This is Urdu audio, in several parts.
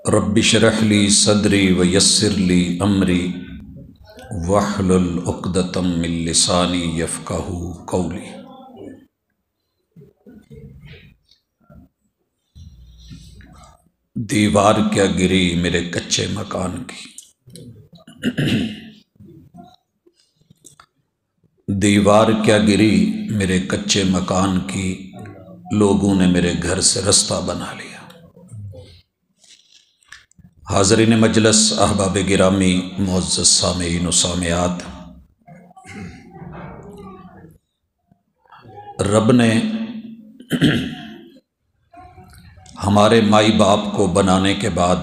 رب اشرح لی صدری ویسر لی امری واحلل عقدۃ من لسانی یفقہوا قولی۔ دیوار کیا گری میرے کچے مکان کی، دیوار کیا گری میرے کچے مکان کی، لوگوں نے میرے گھر سے رستہ بنا لیا۔ حاضرین مجلس، احباب گرامی، معزز سامعین و سامعات، رب نے ہمارے مائی باپ کو بنانے کے بعد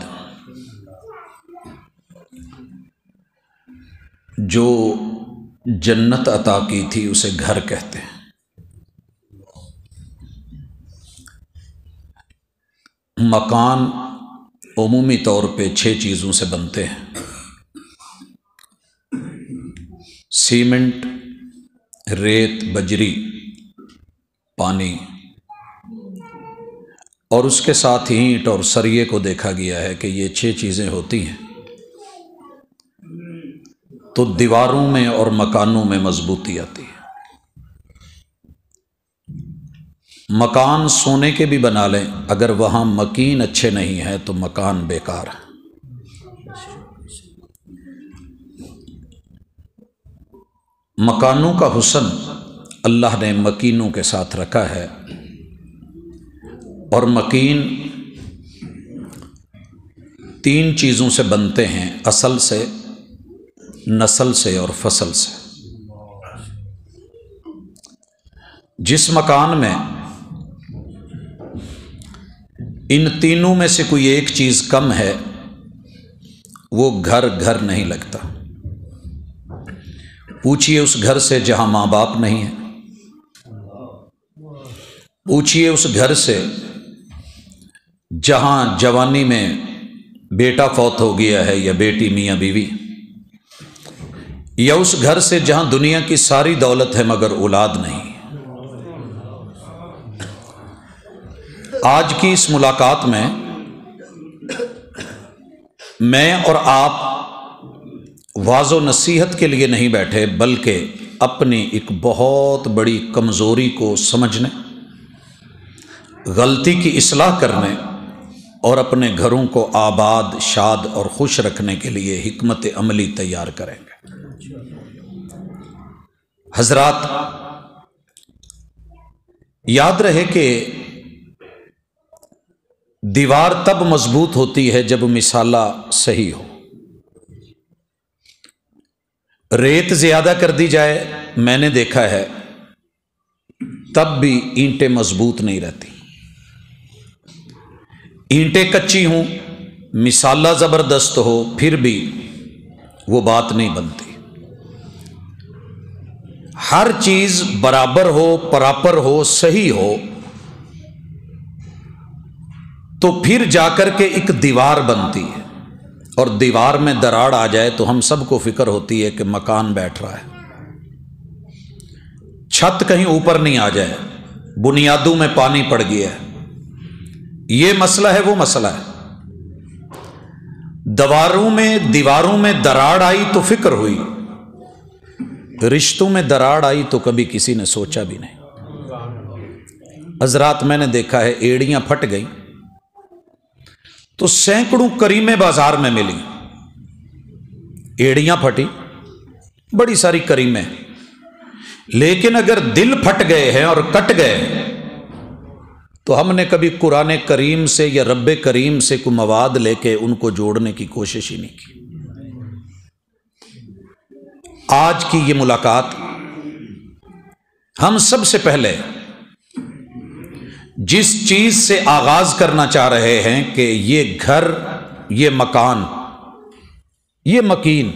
جو جنت عطا کی تھی اسے گھر کہتے ہیں۔ مکان عمومی طور پہ 6 چیزوں سے بنتے ہیں: سیمنٹ، ریت، بجری، پانی، اور اس کے ساتھ اینٹ اور سریے کو دیکھا گیا ہے کہ یہ 6 چیزیں ہوتی ہیں تو دیواروں میں اور مکانوں میں مضبوطی آتی ہے۔ مکان سونے کے بھی بنا لیں، اگر وہاں مکین اچھے نہیں ہیں تو مکان بیکار ہے۔ مکانوں کا حسن اللہ نے مکینوں کے ساتھ رکھا ہے، اور مکین 3 چیزوں سے بنتے ہیں: اصل سے، نسل سے اور فصل سے۔ جس مکان میں ان تینوں میں سے کوئی ایک چیز کم ہے وہ گھر نہیں لگتا۔ پوچھئے اس گھر سے جہاں ماں باپ نہیں ہیں، پوچھئے اس گھر سے جہاں جوانی میں بیٹا فوت ہو گیا ہے یا بیٹی میاں بیوی، یا اس گھر سے جہاں دنیا کی ساری دولت ہے مگر اولاد نہیں۔ آج کی اس ملاقات میں اور آپ واعظ و نصیحت کے لیے نہیں بیٹھے، بلکہ اپنی ایک بہت بڑی کمزوری کو سمجھنے، غلطی کی اصلاح کرنے اور اپنے گھروں کو آباد، شاد اور خوش رکھنے کے لیے حکمت عملی تیار کریں گے۔ حضرات، یاد رہے کہ دیوار تب مضبوط ہوتی ہے جب مصالہ صحیح ہو۔ ریت زیادہ کر دی جائے، میں نے دیکھا ہے، تب بھی اینٹیں مضبوط نہیں رہتی۔ اینٹیں کچی ہوں، مصالہ زبردست ہو، پھر بھی وہ بات نہیں بنتی۔ ہر چیز برابر ہو، پراپر ہو، صحیح ہو، تو پھر جا کر کے ایک دیوار بنتی ہے، اور دیوار میں دراڑ آ جائے تو ہم سب کو فکر ہوتی ہے کہ مکان بیٹھ رہا ہے، چھت کہیں اوپر نہیں آ جائے، بنیادوں میں پانی پڑ گیا ہے، یہ مسئلہ ہے، وہ مسئلہ ہے۔ دیواروں میں دراڑ آئی تو فکر ہوئی، رشتوں میں دراڑ آئی تو کبھی کسی نے سوچا بھی نہیں۔ حضرات، میں نے دیکھا ہے ایڑیاں پھٹ گئیں تو سینکڑوں کریمیں بازار میں ملی، ایڑیاں پھٹی، بڑی ساری کریمیں، لیکن اگر دل پھٹ گئے ہیں اور کٹ گئے تو ہم نے کبھی قرآن کریم سے یا رب کریم سے کوئی مواد لے کے ان کو جوڑنے کی کوشش ہی نہیں کی۔ آج کی یہ ملاقات ہم سب سے پہلے جس چیز سے آغاز کرنا چاہ رہے ہیں کہ یہ گھر، یہ مکان، یہ مکین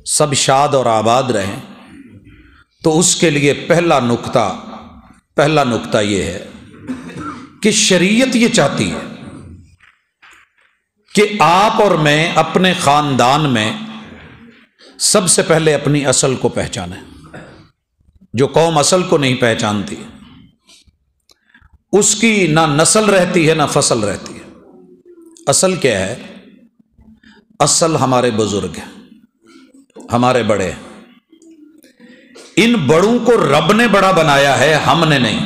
سب شاد اور آباد رہیں، تو اس کے لیے پہلا نقطہ یہ ہے کہ شریعت یہ چاہتی ہے کہ آپ اور میں اپنے خاندان میں سب سے پہلے اپنی اصل کو پہچانیں۔ جو قوم اصل کو نہیں پہچانتی اس کی نہ نسل رہتی ہے نہ فصل رہتی ہے۔ اصل کیا ہے؟ اصل ہمارے بزرگ ہیں، ہمارے بڑے ہیں۔ ان بڑوں کو رب نے بڑا بنایا ہے، ہم نے نہیں۔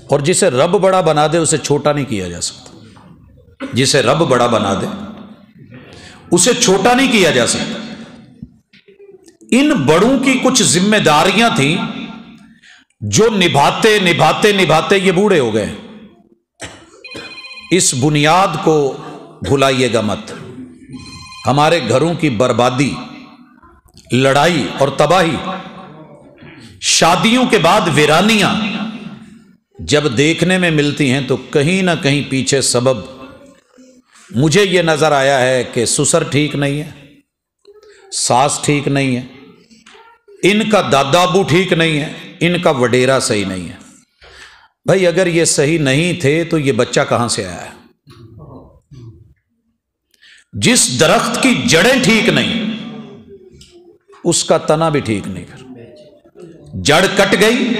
اور جسے رب بڑا بنا دے اسے چھوٹا نہیں کیا جا سکتا۔ جسے رب بڑا بنا دے اسے چھوٹا نہیں کیا جا سکتا۔ ان بڑوں کی کچھ ذمہ داریاں تھیں جو نبھاتے نبھاتے نبھاتے یہ بوڑھے ہو گئے۔ اس بنیاد کو بھلائیے گا مت۔ ہمارے گھروں کی بربادی، لڑائی اور تباہی، شادیوں کے بعد ویرانیاں جب دیکھنے میں ملتی ہیں تو کہیں نہ کہیں پیچھے سبب مجھے یہ نظر آیا ہے کہ سسر ٹھیک نہیں ہے، ساس ٹھیک نہیں ہے، ان کا دادا ابو ٹھیک نہیں ہے، ان کا وڈیرا صحیح نہیں ہے۔ بھائی اگر یہ صحیح نہیں تھے تو یہ بچہ کہاں سے آیا ہے؟ جس درخت کی جڑیں ٹھیک نہیں اس کا تنا بھی ٹھیک نہیں، پھر جڑ کٹ گئی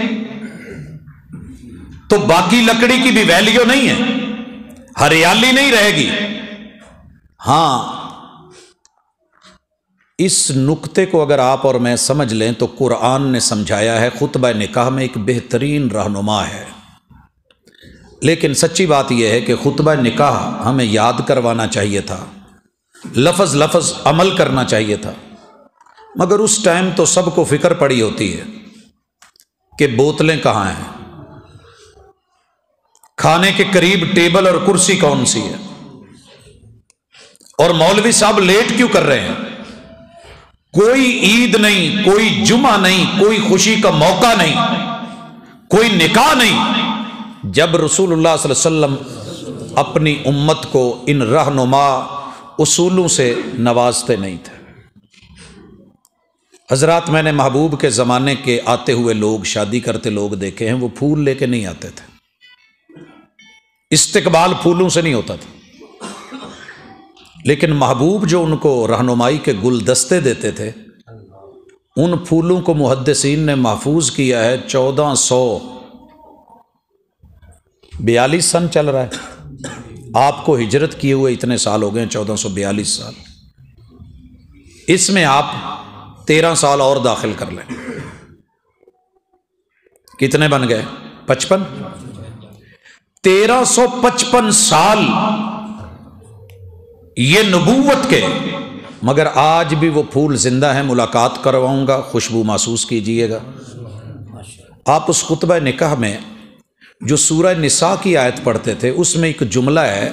تو باقی لکڑی کی بھی ویلیو نہیں ہے، ہریالی نہیں رہے گی۔ ہاں، اس نقطے کو اگر آپ اور میں سمجھ لیں تو قرآن نے سمجھایا ہے، خطبہ نکاح میں ایک بہترین رہنما ہے۔ لیکن سچی بات یہ ہے کہ خطبہ نکاح ہمیں یاد کروانا چاہیے تھا، لفظ لفظ عمل کرنا چاہیے تھا، مگر اس ٹائم تو سب کو فکر پڑی ہوتی ہے کہ بوتلیں کہاں ہیں، کھانے کے قریب ٹیبل اور کرسی کون سی ہے، اور مولوی صاحب لیٹ کیوں کر رہے ہیں۔ کوئی عید نہیں، کوئی جمعہ نہیں، کوئی خوشی کا موقع نہیں، کوئی نکاح نہیں جب رسول اللہ صلی اللہ علیہ وسلم اپنی امت کو ان رہنما اصولوں سے نوازتے نہیں تھے۔ حضرات، میں نے محبوب کے زمانے کے آتے ہوئے لوگ، شادی کرتے لوگ دیکھے ہیں، وہ پھول لے کے نہیں آتے تھے، استقبال پھولوں سے نہیں ہوتا تھا، لیکن محبوب جو ان کو رہنمائی کے گلدستے دیتے تھے، ان پھولوں کو محدثین نے محفوظ کیا ہے۔ 1442 سن چل رہا ہے، آپ کو ہجرت کیے ہوئے اتنے سال ہو گئے، 1442 سال، اس میں آپ 13 سال اور داخل کر لیں، کتنے بن گئے؟ 55۔ 1355 سال یہ نبوت کے، مگر آج بھی وہ پھول زندہ ہیں۔ ملاقات کرواؤں گا، خوشبو محسوس کیجئے گا۔ آپ اس خطبہ نکاح میں جو سورہ نساء کی آیت پڑھتے تھے، اس میں ایک جملہ ہے،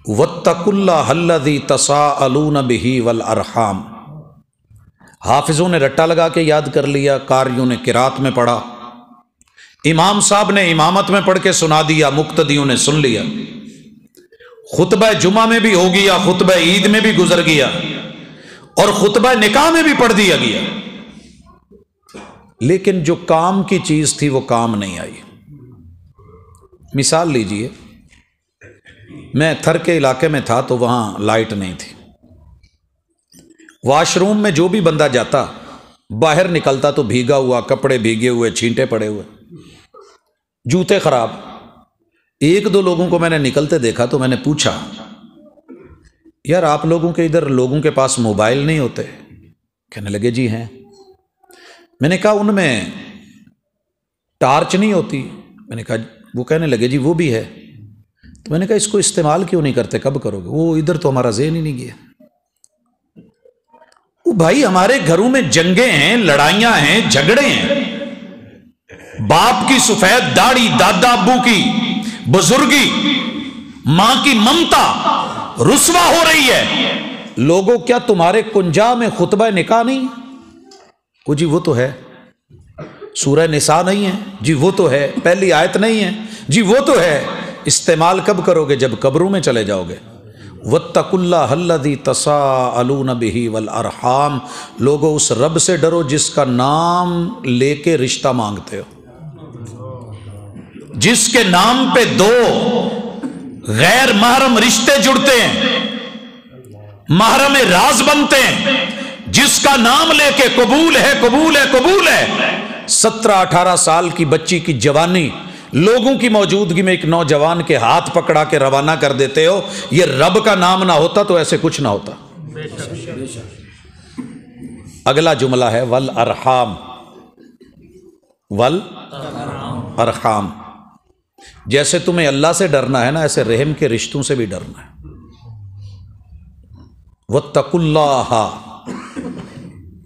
وَاتَّقُوا اللَّهَ الَّذِي تَسَاءَلُونَ بِهِ وَالْأَرْحَامَ۔ حافظوں نے رٹا لگا کے یاد کر لیا، قاریوں نے قرات میں پڑھا، امام صاحب نے امامت میں پڑھ کے سنا دیا، مقتدیوں نے سن لیا، خطبہ جمعہ میں بھی ہو گیا، خطبہ عید میں بھی گزر گیا، اور خطبہ نکاح میں بھی پڑھ دیا گیا، لیکن جو کام کی چیز تھی وہ کام نہیں آئی۔ مثال لیجئے، میں تھر کے علاقے میں تھا تو وہاں لائٹ نہیں تھی، واش روم میں جو بھی بندہ جاتا، باہر نکلتا تو بھیگا ہوا، کپڑے بھیگے ہوئے، چھینٹے پڑے ہوئے، جوتے خراب۔ ایک دو لوگوں کو میں نے نکلتے دیکھا تو میں نے پوچھا، یار آپ لوگوں کے ادھر لوگوں کے پاس موبائل نہیں ہوتے؟ کہنے لگے جی ہیں۔ میں نے کہا ان میں ٹارچ نہیں ہوتی؟ میں نے کہا، وہ کہنے لگے جی وہ بھی ہے۔ تو میں نے کہا اس کو استعمال کیوں نہیں کرتے، کب کرو گے؟ وہ ادھر تو ہمارا ذہن ہی نہیں گیا۔ وہ بھائی ہمارے گھروں میں جنگیں ہیں، لڑائیاں ہیں، جھگڑے ہیں، باپ کی سفید داڑھی، دادا ابو کی بزرگی، ماں کی ممتا رسوا ہو رہی ہے۔ لوگوں کیا تمہارے کنجا میں خطبہ نکاح نہیں؟ وہ جی وہ تو ہے۔ سورہ نساء نہیں ہے؟ جی وہ تو ہے۔ پہلی آیت نہیں ہے؟ جی وہ تو ہے۔ استعمال کب کرو گے؟ جب قبروں میں چلے جاؤ گے۔ وَاتَّقُوا اللَّهَ الَّذِي تَسَاءَلُونَ بِهِ وَالْأَرْحَامَ، لوگو اس رب سے ڈرو جس کا نام لے کے رشتہ مانگتے ہو، جس کے نام پہ دو غیر محرم رشتے جڑتے ہیں، محرم راز بنتے ہیں، جس کا نام لے کے قبول ہے قبول ہے قبول ہے۔ 17-18 سال کی بچی کی جوانی لوگوں کی موجودگی میں ایک نوجوان کے ہاتھ پکڑا کے روانہ کر دیتے ہو، یہ رب کا نام نہ ہوتا تو ایسے کچھ نہ ہوتا۔ اگلا جملہ ہے والارحام، والارحام، جیسے تمہیں اللہ سے ڈرنا ہے نا، ایسے رحم کے رشتوں سے بھی ڈرنا ہے۔ واتقوا اللہ،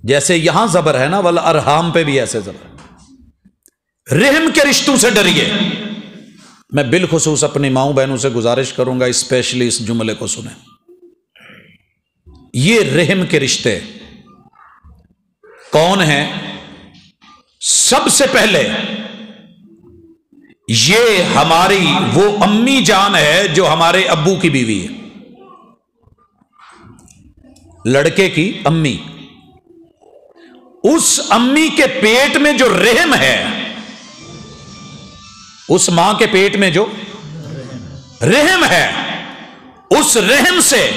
جیسے یہاں زبر ہے نا والارحام پہ بھی ایسے زبر ہے، رحم کے رشتوں سے ڈریے۔ میں بالخصوص اپنی ماؤں بہنوں سے گزارش کروں گا اسپیشلی اس جملے کو سنیں، یہ رحم کے رشتے کون ہیں؟ سب سے پہلے یہ ہماری وہ امی جان ہے جو ہمارے ابو کی بیوی ہے، لڑکے کی امی۔ اس امی کے پیٹ میں جو رحم ہے، اس ماں کے پیٹ میں جو رحم ہے، اس رحم سے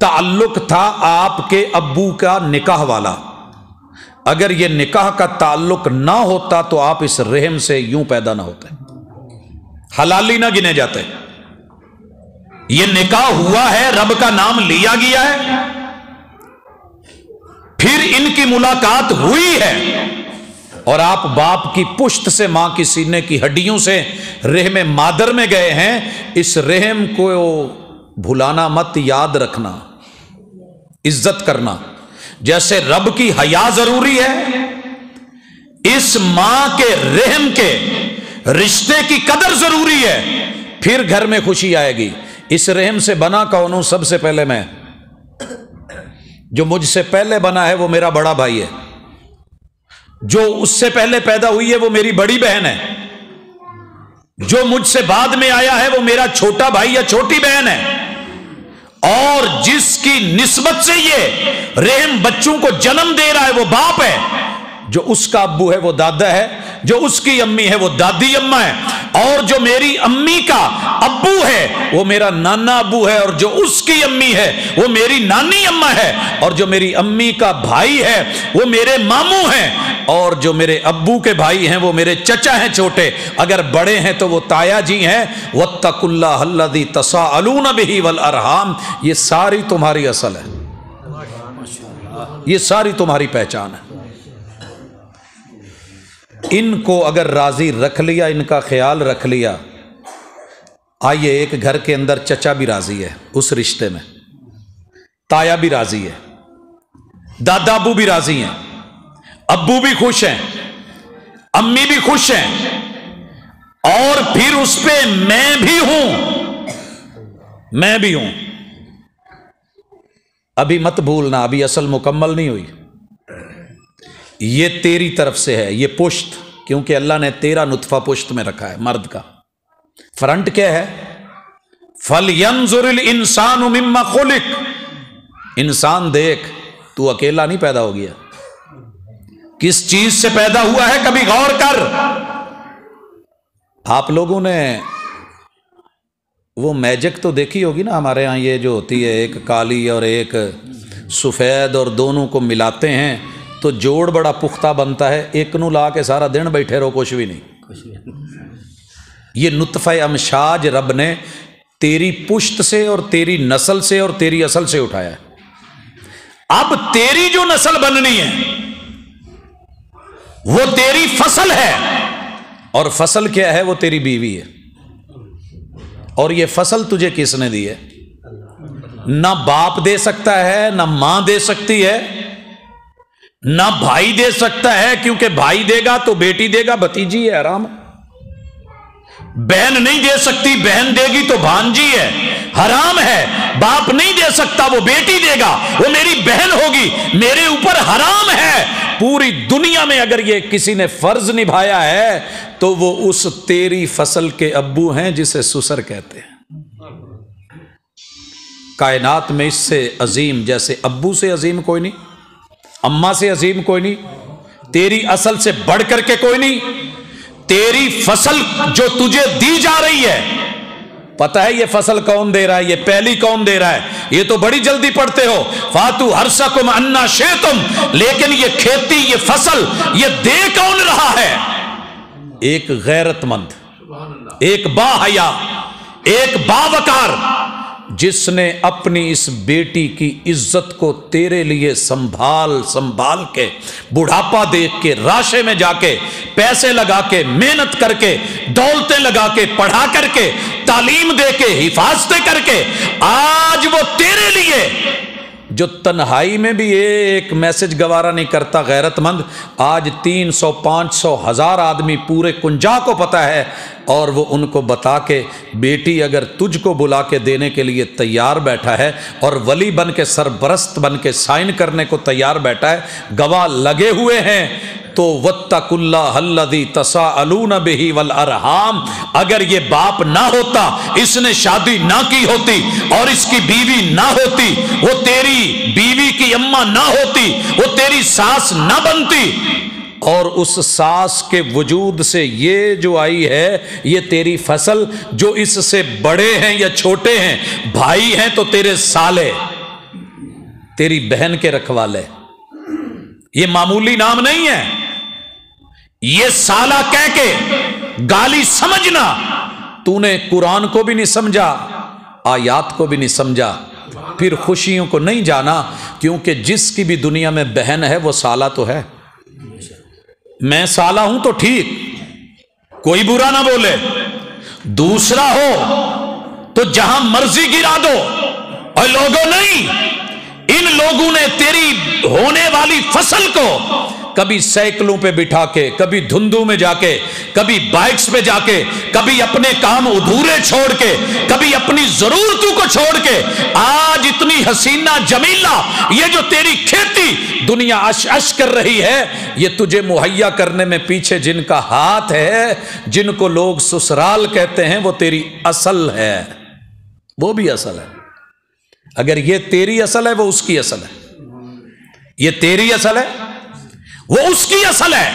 تعلق تھا آپ کے ابو کا نکاح والا۔ اگر یہ نکاح کا تعلق نہ ہوتا تو آپ اس رحم سے یوں پیدا نہ ہوتے، حلالی نہ گنے جاتے۔ یہ نکاح ہوا ہے، رب کا نام لیا گیا ہے، پھر ان کی ملاقات ہوئی ہے، اور آپ باپ کی پشت سے، ماں کی سینے کی ہڈیوں سے رحم مادر میں گئے ہیں۔ اس رحم کو بھلانا مت، یاد رکھنا، عزت کرنا۔ جیسے رب کی حیا ضروری ہے، اس ماں کے رحم کے رشتے کی قدر ضروری ہے، پھر گھر میں خوشی آئے گی۔ اس رحم سے بنا کون ہوں؟ سب سے پہلے میں، جو مجھ سے پہلے بنا ہے وہ میرا بڑا بھائی ہے، جو اس سے پہلے پیدا ہوئی ہے وہ میری بڑی بہن ہے، جو مجھ سے بعد میں آیا ہے وہ میرا چھوٹا بھائی یا چھوٹی بہن ہے، اور جس کی نسبت سے یہ رحم بچوں کو جنم دے رہا ہے وہ باپ ہے۔ جو اس کا ابو ہے وہ دادا ہے، جو اس کی امی ہے وہ دادی اماں ہے، اور جو میری امی کا ابو ہے وہ میرا نانا ابو ہے، اور جو اس کی امی ہے وہ میری نانی اماں ہے، اور جو میری امی کا بھائی ہے وہ میرے ماموں ہیں، اور جو میرے ابو کے بھائی ہیں وہ میرے چچا ہیں چھوٹے، اگر بڑے ہیں تو وہ تایا جی ہیں۔ واتقوا اللہ الذی تساءلون بہ والارحام، یہ ساری تمہاری اصل ہے، یہ ساری تمہاری پہچان ہے۔ ان کو اگر راضی رکھ لیا، ان کا خیال رکھ لیا، آئیے ایک گھر کے اندر چچا بھی راضی ہے اس رشتے میں، تایا بھی راضی ہے، دادا ابو بھی راضی ہیں، ابو بھی خوش ہیں، امی بھی خوش ہیں، اور پھر اس پہ میں بھی ہوں، میں بھی ہوں۔ ابھی مت بھولنا، ابھی اصل مکمل نہیں ہوئی، یہ تیری طرف سے ہے، یہ پشت، کیونکہ اللہ نے تیرا نطفہ پشت میں رکھا ہے مرد کا۔ فرنٹ کیا ہے؟ فَلْيَنْظُرِ الْإِنسَانُ مِمَّا خُلِقَ، انسان دیکھ، تو اکیلا نہیں پیدا ہو گیا، کس چیز سے پیدا ہوا ہے کبھی غور کر۔ آپ لوگوں نے وہ میجک تو دیکھی ہوگی نا، ہمارے ہاں یہ جو ہوتی ہے ایک کالی اور ایک سفید، اور دونوں کو ملاتے ہیں تو جوڑ بڑا پختہ بنتا ہے، ایک نو لا کے سارا دن بیٹھے رہو کچھ بھی نہیں۔ یہ نطفہ امشاج رب نے تیری پشت سے اور تیری نسل سے اور تیری اصل سے اٹھایا ہے۔ اب تیری جو نسل بننی ہے وہ تیری فصل ہے، اور فصل کیا ہے؟ وہ تیری بیوی ہے، اور یہ فصل تجھے کس نے دی ہے؟ نہ باپ دے سکتا ہے، نہ ماں دے سکتی ہے، نہ بھائی دے سکتا ہے، کیونکہ بھائی دے گا تو بیٹی دے گا، بھتیجی ہے، حرام۔ بہن نہیں دے سکتی، بہن دے گی تو بھانجی ہے، حرام ہے۔ باپ نہیں دے سکتا، وہ بیٹی دے گا، وہ میری بہن ہوگی، میرے اوپر حرام ہے۔ پوری دنیا میں اگر یہ کسی نے فرض نبھایا ہے تو وہ اس تیری فصل کے ابو ہیں جسے سسر کہتے ہیں۔ کائنات میں اس سے عظیم، جیسے ابو سے عظیم کوئی نہیں، اماں سے عظیم کوئی نہیں، تیری اصل سے بڑھ کر کے کوئی نہیں۔ تیری فصل جو تجھے دی جا رہی ہے، پتہ ہے یہ فصل کون دے رہا ہے؟ یہ پہلی کون دے رہا ہے؟ یہ تو بڑی جلدی پڑھتے ہو، فاتو حرثکم انا شئتم، لیکن یہ کھیتی، یہ فصل، یہ دے کون رہا ہے؟ ایک غیرت مند، ایک باحیا، ایک باوقار، جس نے اپنی اس بیٹی کی عزت کو تیرے لیے سنبھال کے، بڑھاپا دیکھ کے، راشے میں جا کے، پیسے لگا کے، محنت کر کے، دولتیں لگا کے، پڑھا کر کے، تعلیم دے کے، حفاظتیں کر کے، آج وہ تیرے لیے جو تنہائی میں بھی ایک میسج گوارا نہیں کرتا، غیرت مند، آج 300 500 1000 آدمی پورے کنجا کو پتا ہے، اور وہ ان کو بتا کے بیٹی اگر تجھ کو بلا کے دینے کے لیے تیار بیٹھا ہے اور ولی بن کے سرپرست بن کے سائن کرنے کو تیار بیٹھا ہے، گواہ لگے ہوئے ہیں، تو واتقوا اللہ الذی تساءلون بہ والارحام، اگر یہ باپ نہ ہوتا، اس نے شادی نہ کی ہوتی اور اس کی بیوی نہ ہوتی، وہ تیری بیوی کی اماں نہ ہوتی، وہ تیری ساس نہ بنتی، اور اس ساس کے وجود سے یہ جو آئی ہے، یہ تیری فصل، جو اس سے بڑے ہیں یا چھوٹے ہیں، بھائی ہیں تو تیرے سالے، تیری بہن کے رکھوالے، یہ معمولی نام نہیں ہے، یہ سالہ کہہ کے گالی سمجھنا، تو نے قرآن کو بھی نہیں سمجھا، آیات کو بھی نہیں سمجھا، پھر خوشیوں کو نہیں جانا، کیونکہ جس کی بھی دنیا میں بہن ہے وہ سالہ تو ہے۔ میں سالہ ہوں تو ٹھیک، کوئی برا نہ بولے، دوسرا ہو تو جہاں مرضی گرا دو، اور لوگوں نہیں، ان لوگوں نے تیری ہونے والی فصل کو کبھی سائیکلوں پہ بٹھا کے، کبھی دھندوں میں جا کے، کبھی بائکس پہ جا کے، کبھی اپنے کام ادھورے چھوڑ کے، کبھی اپنی ضرورتوں کو چھوڑ کے، آج اتنی حسینہ جمیلہ یہ جو تیری کھیتی دنیا اش اش کر رہی ہے، یہ تجھے مہیا کرنے میں پیچھے جن کا ہاتھ ہے، جن کو لوگ سسرال کہتے ہیں، وہ تیری اصل ہے، وہ بھی اصل ہے۔ اگر یہ تیری اصل ہے، وہ اس کی اصل ہے، یہ تیری اصل ہے، وہ اس کی اصل ہے۔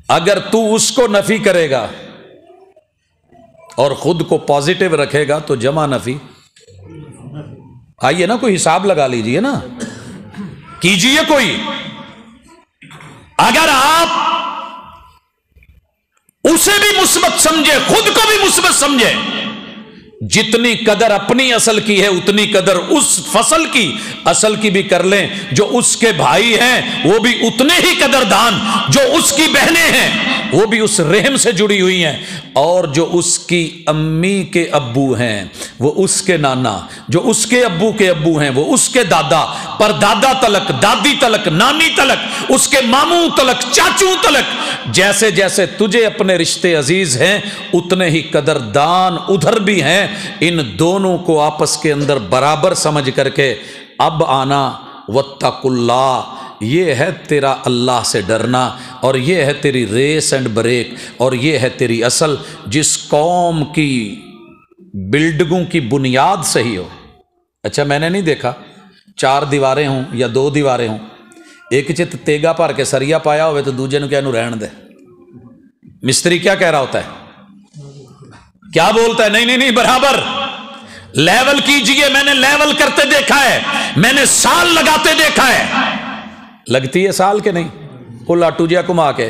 اگر تو اس کو نفی کرے گا اور خود کو پازیٹو رکھے گا تو جمع نفی، آئیے نا کوئی حساب لگا لیجئے نا، کیجئے کوئی۔ اگر آپ اسے بھی مثبت سمجھے، خود کو بھی مثبت سمجھے، جتنی قدر اپنی اصل کی ہے اتنی قدر اس فصل کی اصل کی بھی کر لیں، جو اس کے بھائی ہیں وہ بھی اتنے ہی قدردان، جو اس کی بہنیں ہیں وہ بھی اس رحم سے جڑی ہوئی ہیں، اور جو اس کی امی کے ابو ہیں وہ اس کے نانا، جو اس کے ابو ہیں وہ اس کے دادا، پر دادا تلک، دادی تلک، نانی تلک، اس کے ماموں تلک، چاچوں تلک، جیسے جیسے تجھے اپنے رشتے عزیز ہیں اتنے ہی قدردان ادھر بھی ہیں۔ ان دونوں کو آپس کے اندر برابر سمجھ کر کے اب آنا، واتقوا اللہ، یہ ہے تیرا اللہ سے ڈرنا، اور یہ ہے تیری ریس اینڈ بریک، اور یہ ہے تیری اصل۔ جس قوم کی بلڈنگوں کی بنیاد صحیح ہو، اچھا میں نے نہیں دیکھا 4 دیواریں ہوں یا 2 دیواریں ہوں، ایک چت تیگا بھر کے سریا پایا ہوئے تو دوجے نو کیا نو رہن دے، مستری کیا کہہ رہا ہوتا ہے، کیا بولتا ہے، نہیں برابر لیول کیجئے، میں نے لیول کرتے دیکھا ہے، میں نے سال لگاتے دیکھا ہے، لگتی ہے سال کے نہیں، وہ لاٹو جیا کما کے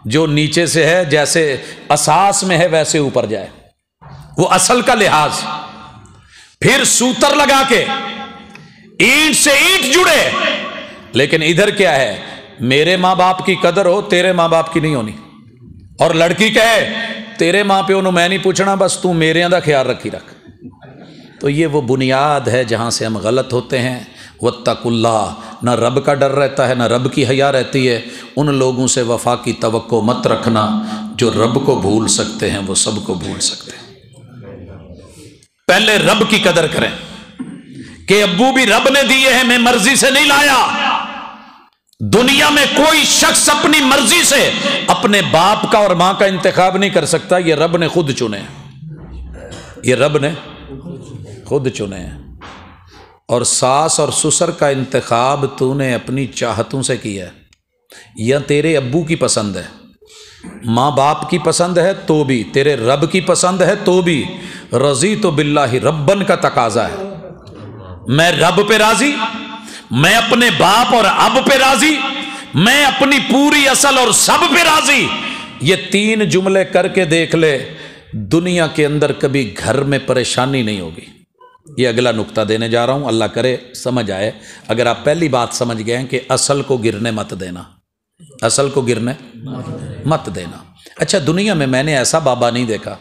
جو نیچے سے ہے جیسے اساس میں ہے ویسے اوپر جائے، وہ اصل کا لحاظ، پھر سوتر لگا کے اینٹ سے اینٹ جڑے، لیکن ادھر کیا ہے، میرے ماں باپ کی قدر ہو، تیرے ماں باپ کی نہیں ہونی، اور لڑکی کہے تیرے ماں پیو نو میں نہیں پوچھنا، بس تو میرے دا خیال رکھی رکھ۔ تو یہ وہ بنیاد ہے جہاں سے ہم غلط ہوتے ہیں۔ واتقوا اللہ، نہ رب کا ڈر رہتا ہے، نہ رب کی حیا رہتی ہے۔ ان لوگوں سے وفا کی توقع مت رکھنا جو رب کو بھول سکتے ہیں، وہ سب کو بھول سکتے ہیں۔ پہلے رب کی قدر کریں کہ ابو بھی رب نے دیے ہیں، میں مرضی سے نہیں لایا۔ دنیا میں کوئی شخص اپنی مرضی سے اپنے باپ کا اور ماں کا انتخاب نہیں کر سکتا، یہ رب نے خود چنے ہیں، یہ رب نے خود چنے ہیں۔ اور ساس اور سسر کا انتخاب تو نے اپنی چاہتوں سے کیا ہے، یا تیرے ابو کی پسند ہے، ماں باپ کی پسند ہے تو بھی، تیرے رب کی پسند ہے تو بھی، رضیت باللہ ربن کا تقاضا ہے، میں رب پہ راضی، میں اپنے باپ اور اب پہ راضی، میں اپنی پوری اصل اور سب پہ راضی، یہ 3 جملے کر کے دیکھ لے, دنیا کے اندر کبھی گھر میں پریشانی نہیں ہوگی. یہ اگلا نقطہ دینے جا رہا ہوں, اللہ کرے سمجھ آئے. اگر آپ پہلی بات سمجھ گئے ہیں کہ اصل کو گرنے مت دینا, اصل کو گرنے مت دینا. اچھا, دنیا میں نے ایسا بابا نہیں دیکھا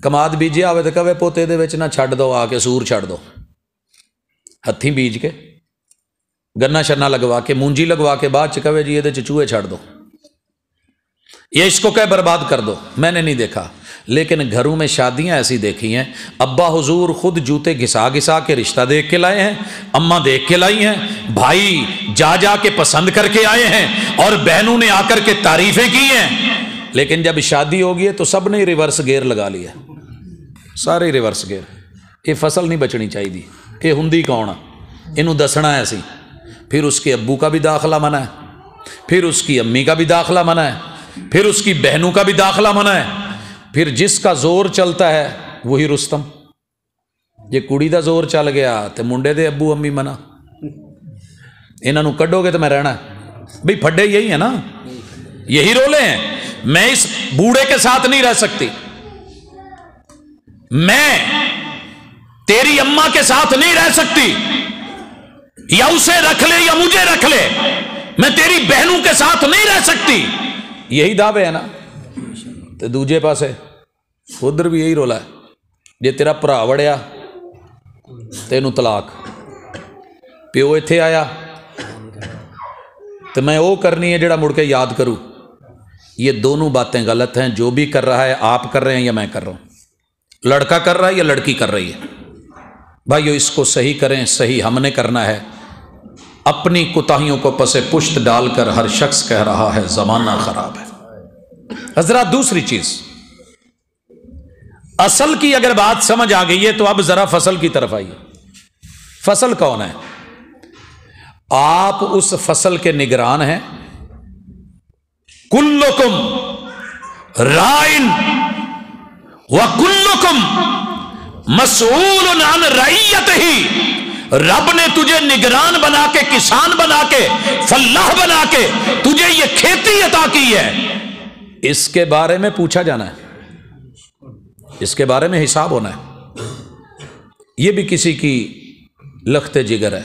کماد بیجے آوے تو کہے پوتے دے وچ نہ چھڈ دو, آ کے سور چھڈ دو, ہتھیں بیج کے گنا شنا لگوا کے مونجی لگوا کے بعد کہے جی یہ چوہے چھڈ دو, یہ اس کو کہ برباد کر دو. میں نے نہیں دیکھا, لیکن گھروں میں شادیاں ایسی دیکھی ہیں, ابا حضور خود جوتے گھسا گھسا کے رشتہ دیکھ کے لائے ہیں, اماں دیکھ کے لائی ہیں, بھائی جا جا کے پسند کر کے آئے ہیں, اور بہنوں نے آ کر کے تعریفیں کی ہیں. لیکن جب شادی ہوگی ہے تو سب نے ریورس گیئر لگا لیا, سارے ریورس گیئر. یہ فصل نہیں بچنی چاہیے. یہ ہندی کون ہے, انہوں دسنا ہے سی. پھر اس کے ابو کا بھی داخلہ منع ہے, پھر اس کی امی کا بھی داخلہ منع ہے, پھر اس کی بہنوں کا بھی داخلہ منع ہے. پھر جس کا زور چلتا ہے وہی رستم. یہ کڑی دا زور چل گیا تو منڈے دے ابو امی منع, انہوں کڈو گے تو میں رہنا ہے. بھئی پھڈے یہی ہے نا, یہی رولے ہیں. میں اس بوڑھے کے ساتھ نہیں رہ سکتی, میں تیری اماں کے ساتھ نہیں رہ سکتی, یا اسے رکھ لے یا مجھے رکھ لے, میں تیری بہنوں کے ساتھ نہیں رہ سکتی. یہی دعوے ہے نا. تو دوجے پاسے ادھر بھی یہی رولا ہے, جے تیرا بھرا وڑیا تینوں طلاق, پیو ایتھے آیا تو میں وہ کرنی ہے جڑا مڑ کے یاد کروں. یہ دونوں باتیں غلط ہیں. جو بھی کر رہا ہے آپ کر رہے ہیں یا میں کر رہا ہوں, لڑکا کر رہا ہے یا لڑکی کر رہی ہے. بھائیو اس کو صحیح کریں, صحیح ہم نے کرنا ہے. اپنی کوتاہیوں کو پس پشت ڈال کر ہر شخص کہہ رہا ہے زمانہ خراب ہے. حضرات دوسری چیز, اصل کی اگر بات سمجھ آ گئی ہے تو اب ذرا فصل کی طرف آئیے. فصل کون ہے؟ آپ اس فصل کے نگران ہیں. کلکم رائن وکلکم مسئول عن رعیتہ. رب نے تجھے نگران بنا کے, کسان بنا کے, فلاح بنا کے تجھے یہ کھیتی عطا کی ہے. اس کے بارے میں پوچھا جانا ہے, اس کے بارے میں حساب ہونا ہے. یہ بھی کسی کی لخت جگر ہے.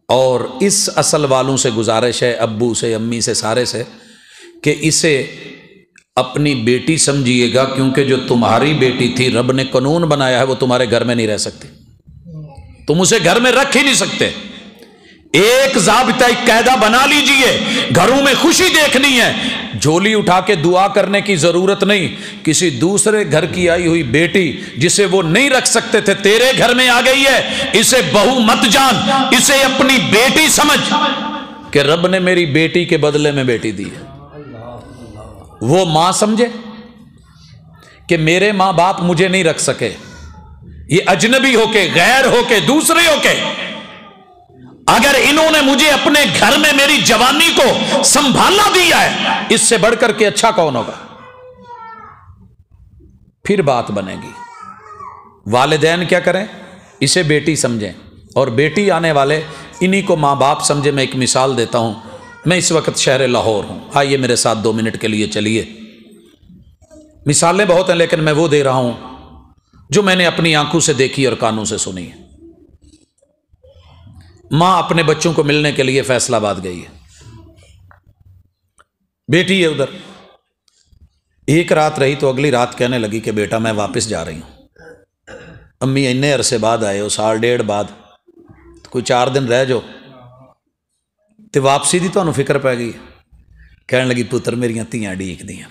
اور اس اصل والوں سے گزارش ہے, ابو سے, امی سے, سارے سے, کہ اسے اپنی بیٹی سمجھیے گا, کیونکہ جو تمہاری بیٹی تھی رب نے قانون بنایا ہے وہ تمہارے گھر میں نہیں رہ سکتی. تم اسے گھر میں رکھ ہی نہیں سکتے. ایک ضابطہ, ایک قاعدہ بنا لیجئے. گھروں میں خوشی دیکھنی ہے, جھولی اٹھا کے دعا کرنے کی ضرورت نہیں. کسی دوسرے گھر کی آئی ہوئی بیٹی جسے وہ نہیں رکھ سکتے تھے تیرے گھر میں آ گئی ہے, اسے بہو مت جان, اسے اپنی بیٹی سمجھ کہ رب نے میری بیٹی کے بدلے میں بیٹی دی ہے. وہ ماں سمجھے کہ میرے ماں باپ مجھے نہیں رکھ سکے, یہ اجنبی ہو کے, غیر ہو کے, دوسرے ہو کے, اگر انہوں نے مجھے اپنے گھر میں میری جوانی کو سنبھالا دیا ہے, اس سے بڑھ کر کے اچھا کون ہوگا؟ پھر بات بنے گی. والدین کیا کریں؟ اسے بیٹی سمجھیں, اور بیٹی آنے والے انہی کو ماں باپ سمجھے. میں ایک مثال دیتا ہوں. میں اس وقت شہر لاہور ہوں, آئیے میرے ساتھ 2 منٹ کے لیے چلیے. مثالیں بہت ہیں لیکن میں وہ دے رہا ہوں جو میں نے اپنی آنکھوں سے دیکھی اور کانوں سے سنی ہے. ماں اپنے بچوں کو ملنے کے لیے فیصل آباد گئی ہے. بیٹی ہے ادھر. ایک رات رہی تو اگلی رات کہنے لگی کہ بیٹا میں واپس جا رہی ہوں. امی اتنے عرصے بعد آئے ہو, 1.5 سال بعد, تو کوئی 4 دن رہ جاؤ. تو واپسی دی تمہیں فکر پہ گئی. کہنے لگی پتر میریاں تیاں ڈیک دیاں.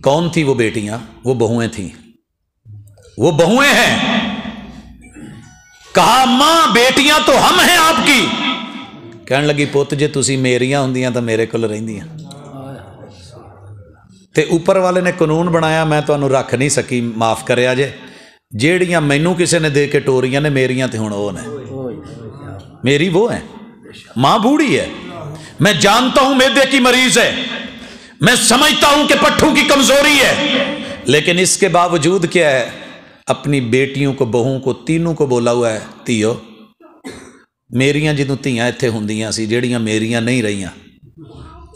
کون تھی وہ بیٹیاں؟ وہ بہویں تھیں. وہ بہویں ہیں. کہا ماں بیٹیاں تو ہم ہیں آپ کی. کہنے لگی پوت جے تسی میریاں ہوندیاں تو میرے کول رہندیاں. تے اوپر والے نے قانون بنایا میں تمہیں رکھ نہیں سکی, معاف کریا جے. جیڑیاں مینوں کسے نے دے کے ٹوریاں نے میریاں تے ہن وہ نے, میری وہ ہیں. ماں بوڑھی ہے, میں جانتا ہوں معدے کی مریض ہے, میں سمجھتا ہوں کہ پٹھوں کی کمزوری ہے, لیکن اس کے باوجود کیا ہے, اپنی بیٹیوں کو, بہوں کو, تینوں کو بولا ہوا ہے تیو میریاں جدوں تیاں ایتھے ہوندیاں سی, جیڑیاں میریاں نہیں رہیاں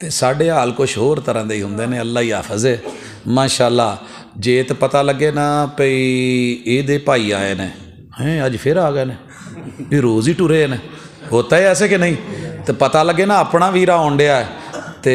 ਤੇ ਸਾਡੇ ਹਾਲ ਕੁਛ ਹੋਰ ਤਰ੍ਹਾਂ ਦੇ ਹੀ ਹੁੰਦੇ ਨੇ। ਅੱਲਾ ਹੀ ਹਾਫਿਜ਼ ਹੈ ਮਾਸ਼ਾਅੱਲਾ। ਜੇ ਤਾਂ ਪਤਾ ਲੱਗੇ ਨਾ ਭਈ ਇਹਦੇ ਭਾਈ ਆਏ ਨੇ, ਹੈ ਅੱਜ ਫਿਰ ਆ ਗਏ ਨੇ, ਇਹ ਰੋਜ਼ ਹੀ ਟੁਰੇ ਨੇ, ਹੋਤਾ ਹੈ ਐਸੇ ਕਿ ਨਹੀਂ? ਤੇ ਪਤਾ ਲੱਗੇ ਨਾ ਆਪਣਾ ਵੀਰ ਆਉਣ ਡਿਆ ਤੇ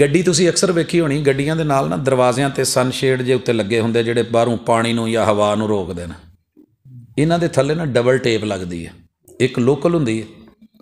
ਗੱਡੀ ਤੁਸੀਂ ਅਕਸਰ ਵੇਖੀ ਹੋਣੀ, ਗੱਡੀਆਂ ਦੇ ਨਾਲ ਨਾ ਦਰਵਾਜ਼ਿਆਂ ਤੇ ਸਨਸ਼ੇਡ ਜੇ ਉੱਤੇ ਲੱਗੇ ਹੁੰਦੇ, ਜਿਹੜੇ ਬਾਹਰੋਂ ਪਾਣੀ ਨੂੰ ਜਾਂ ਹਵਾ ਨੂੰ ਰੋਕਦੇ ਨੇ। ਇਹਨਾਂ ਦੇ ਥੱਲੇ ਨਾ ਡਬਲ ਟੇਪ ਲੱਗਦੀ ਹੈ, ਇੱਕ ਲੋਕਲ ਹੁੰਦੀ ਹੈ,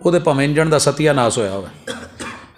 ਉਹਦੇ ਭਾਵੇਂ ਇੰਜਣ ਦਾ ਸਤਿਆਨਾਸ਼ ਹੋਇਆ ਹੋਵੇ,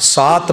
7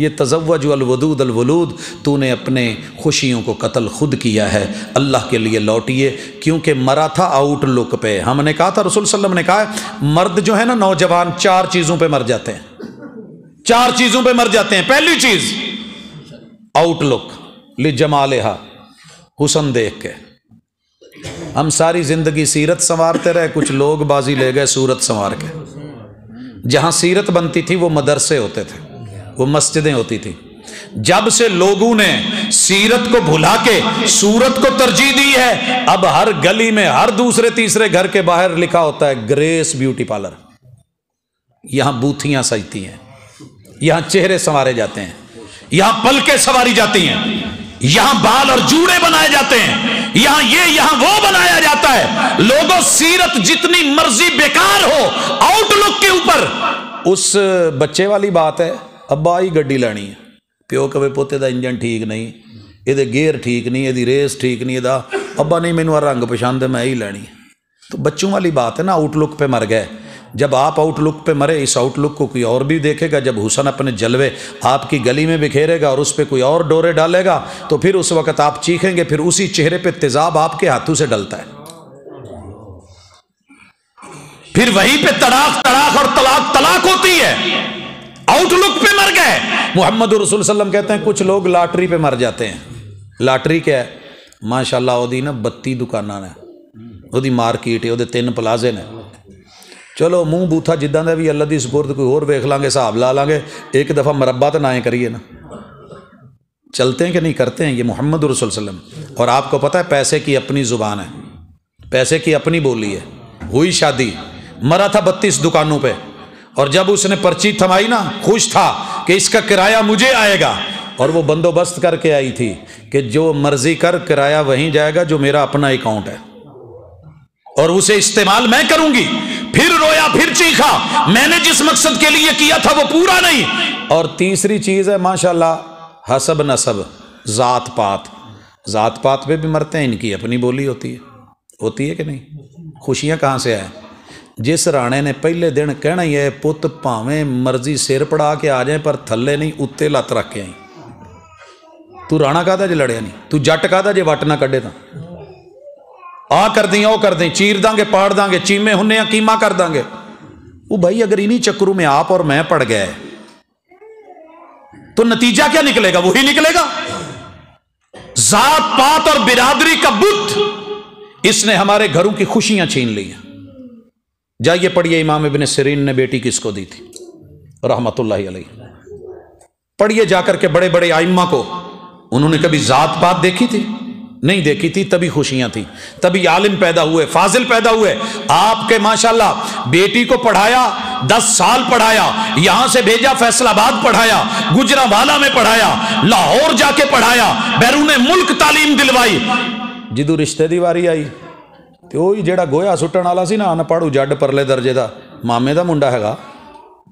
یہ تزوج الودود الولود، تو نے اپنے خوشیوں کو قتل خود کیا ہے، اللہ کے لیے لوٹیے، کیونکہ مرا تھا آؤٹ لک پہ۔ ہم نے کہا تھا، رسول صلی اللہ علیہ وسلم نے کہا ہے مرد جو ہے نا نوجوان 4 چیزوں پہ مر جاتے ہیں، 4 چیزوں پہ مر جاتے ہیں۔ پہلی چیز آؤٹ لک، لجمالہا، حسن دیکھ کے۔ ہم ساری زندگی سیرت سنوارتے رہے، کچھ لوگ بازی لے گئے صورت سنوار کے۔ جہاں سیرت بنتی تھی وہ مدرسے ہوتے تھے، وہ مسجدیں ہوتی تھی۔ جب سے لوگوں نے سیرت کو بھلا کے صورت کو ترجیح دی ہے، اب ہر گلی میں ہر دوسرے تیسرے گھر کے باہر لکھا ہوتا ہے گریس بیوٹی پارلر۔ یہاں بوتھیاں سجتی ہیں، یہاں چہرے سنوارے جاتے ہیں، یہاں پلکیں سنواری جاتی ہیں، یہاں بال اور جوڑے بنائے جاتے ہیں، یہاں یہ یہاں وہ بنایا جاتا ہے۔ لوگوں سیرت جتنی مرضی بیکار ہو آؤٹ لک کے اوپر، اس بچے والی بات ہے، ابا ہی گڈی لانی ہے، پیو کہے پوتے دا انجن ٹھیک نہیں، یہ گیئر ٹھیک نہیں، یہ ریس ٹھیک نہیں، دا ابا نہیں مینوں رنگ پچھاند میں ہی لینی ہے۔ تو بچوں والی بات ہے نا، آؤٹ لک پہ مر گئے۔ جب آپ آؤٹ لک پہ مرے، اس آؤٹ لک کو کوئی اور بھی دیکھے گا، جب حسن اپنے جلوے آپ کی گلی میں بکھیرے گا اور اس پہ کوئی اور ڈورے ڈالے گا، تو پھر اس وقت آپ چیخیں گے، پھر اسی چہرے پہ تیزاب آپ کے ہاتھوں سے ڈلتا ہے، پھر وہیں پہ تڑاک اور طلاق ہوتی ہے۔ آؤٹ لک پہ مر گئے۔ محمد رسول صلی اللہ علیہ وسلم کہتے ہیں کچھ لوگ لاٹری پہ مر جاتے ہیں۔ لاٹری کیا ہے؟ ماشاءاللہ وہ نا 32 دکاناں نے، وہ مارکیٹ ہے، وہ 3 پلازے نے، چلو منہ بوتھا جداں دا بھی اللہ دی سپرد کوئی اور ویکھ لیں گے، حساب لا لیں گے، ایک دفعہ مربع تو نہ کریے نا۔ چلتے ہیں کہ نہیں کرتے ہیں؟ یہ محمد رسول صلی اللہ علیہ وسلم۔ اور آپ کو پتہ ہے پیسے کی اپنی زبان ہے، پیسے کی اپنی بولی ہے۔ ہوئی شادی، مرا تھا 32 دکانوں پہ، اور جب اس نے پرچی تھمائی نا، خوش تھا کہ اس کا کرایہ مجھے آئے گا، اور وہ بندوبست کر کے آئی تھی کہ جو مرضی کر کرایہ وہیں جائے گا جو میرا اپنا اکاؤنٹ ہے، اور اسے استعمال میں کروں گی۔ پھر رویا، پھر چیخا، میں نے جس مقصد کے لیے کیا تھا وہ پورا نہیں۔ اور تیسری چیز ہے ماشاءاللہ حسب نسب، ذات پات۔ ذات پات پہ بھی مرتے ہیں، ان کی اپنی بولی ہوتی ہے کہ نہیں؟ خوشیاں کہاں سے آئیں؟ جس رانے نے پہلے دن کہنا ہی ہے پت پاویں مرضی سر پڑا کے آ جائیں پر تھلے نہیں اتے لت رکھ کے آئیں۔ تو رانا کہتا جے لڑیا نہیں، تو جٹ کہتا جے وٹ نہ کڈے تھا، آ کر دیں او کر دیں، چیر داں گے پاڑ داں گے، چیمے ہننے یا کیما کر داں گے۔ وہ بھائی اگر انہی چکروں میں آپ اور میں پڑ گئے تو نتیجہ کیا نکلے گا؟ وہی نکلے گا۔ ذات پات اور برادری کا بت، اس نے ہمارے گھروں کی خوشیاں چھین لی ہیں۔ جائیے پڑھیے امام ابن سیرین نے بیٹی کس کو دی تھی رحمت اللہ علیہ، پڑھیے جا کر کے بڑے بڑے ائمہ کو۔ انہوں نے کبھی ذات پات دیکھی تھی؟ نہیں دیکھی تھی، تبھی خوشیاں تھیں، تبھی عالم پیدا ہوئے، فاضل پیدا ہوئے۔ آپ کے ماشاءاللہ بیٹی کو پڑھایا، 10 سال پڑھایا، یہاں سے بھیجا فیصل آباد پڑھایا، گجرانوالہ میں پڑھایا، لاہور جا کے پڑھایا، بیرون ملک تعلیم دلوائی۔ جدو رشتے دی واری آئی تو وہی جیڑا گویا سٹن والا سی نا، ان پڑھو جڈ پرلے درجے دا، مامے دا منڈا ہے گا،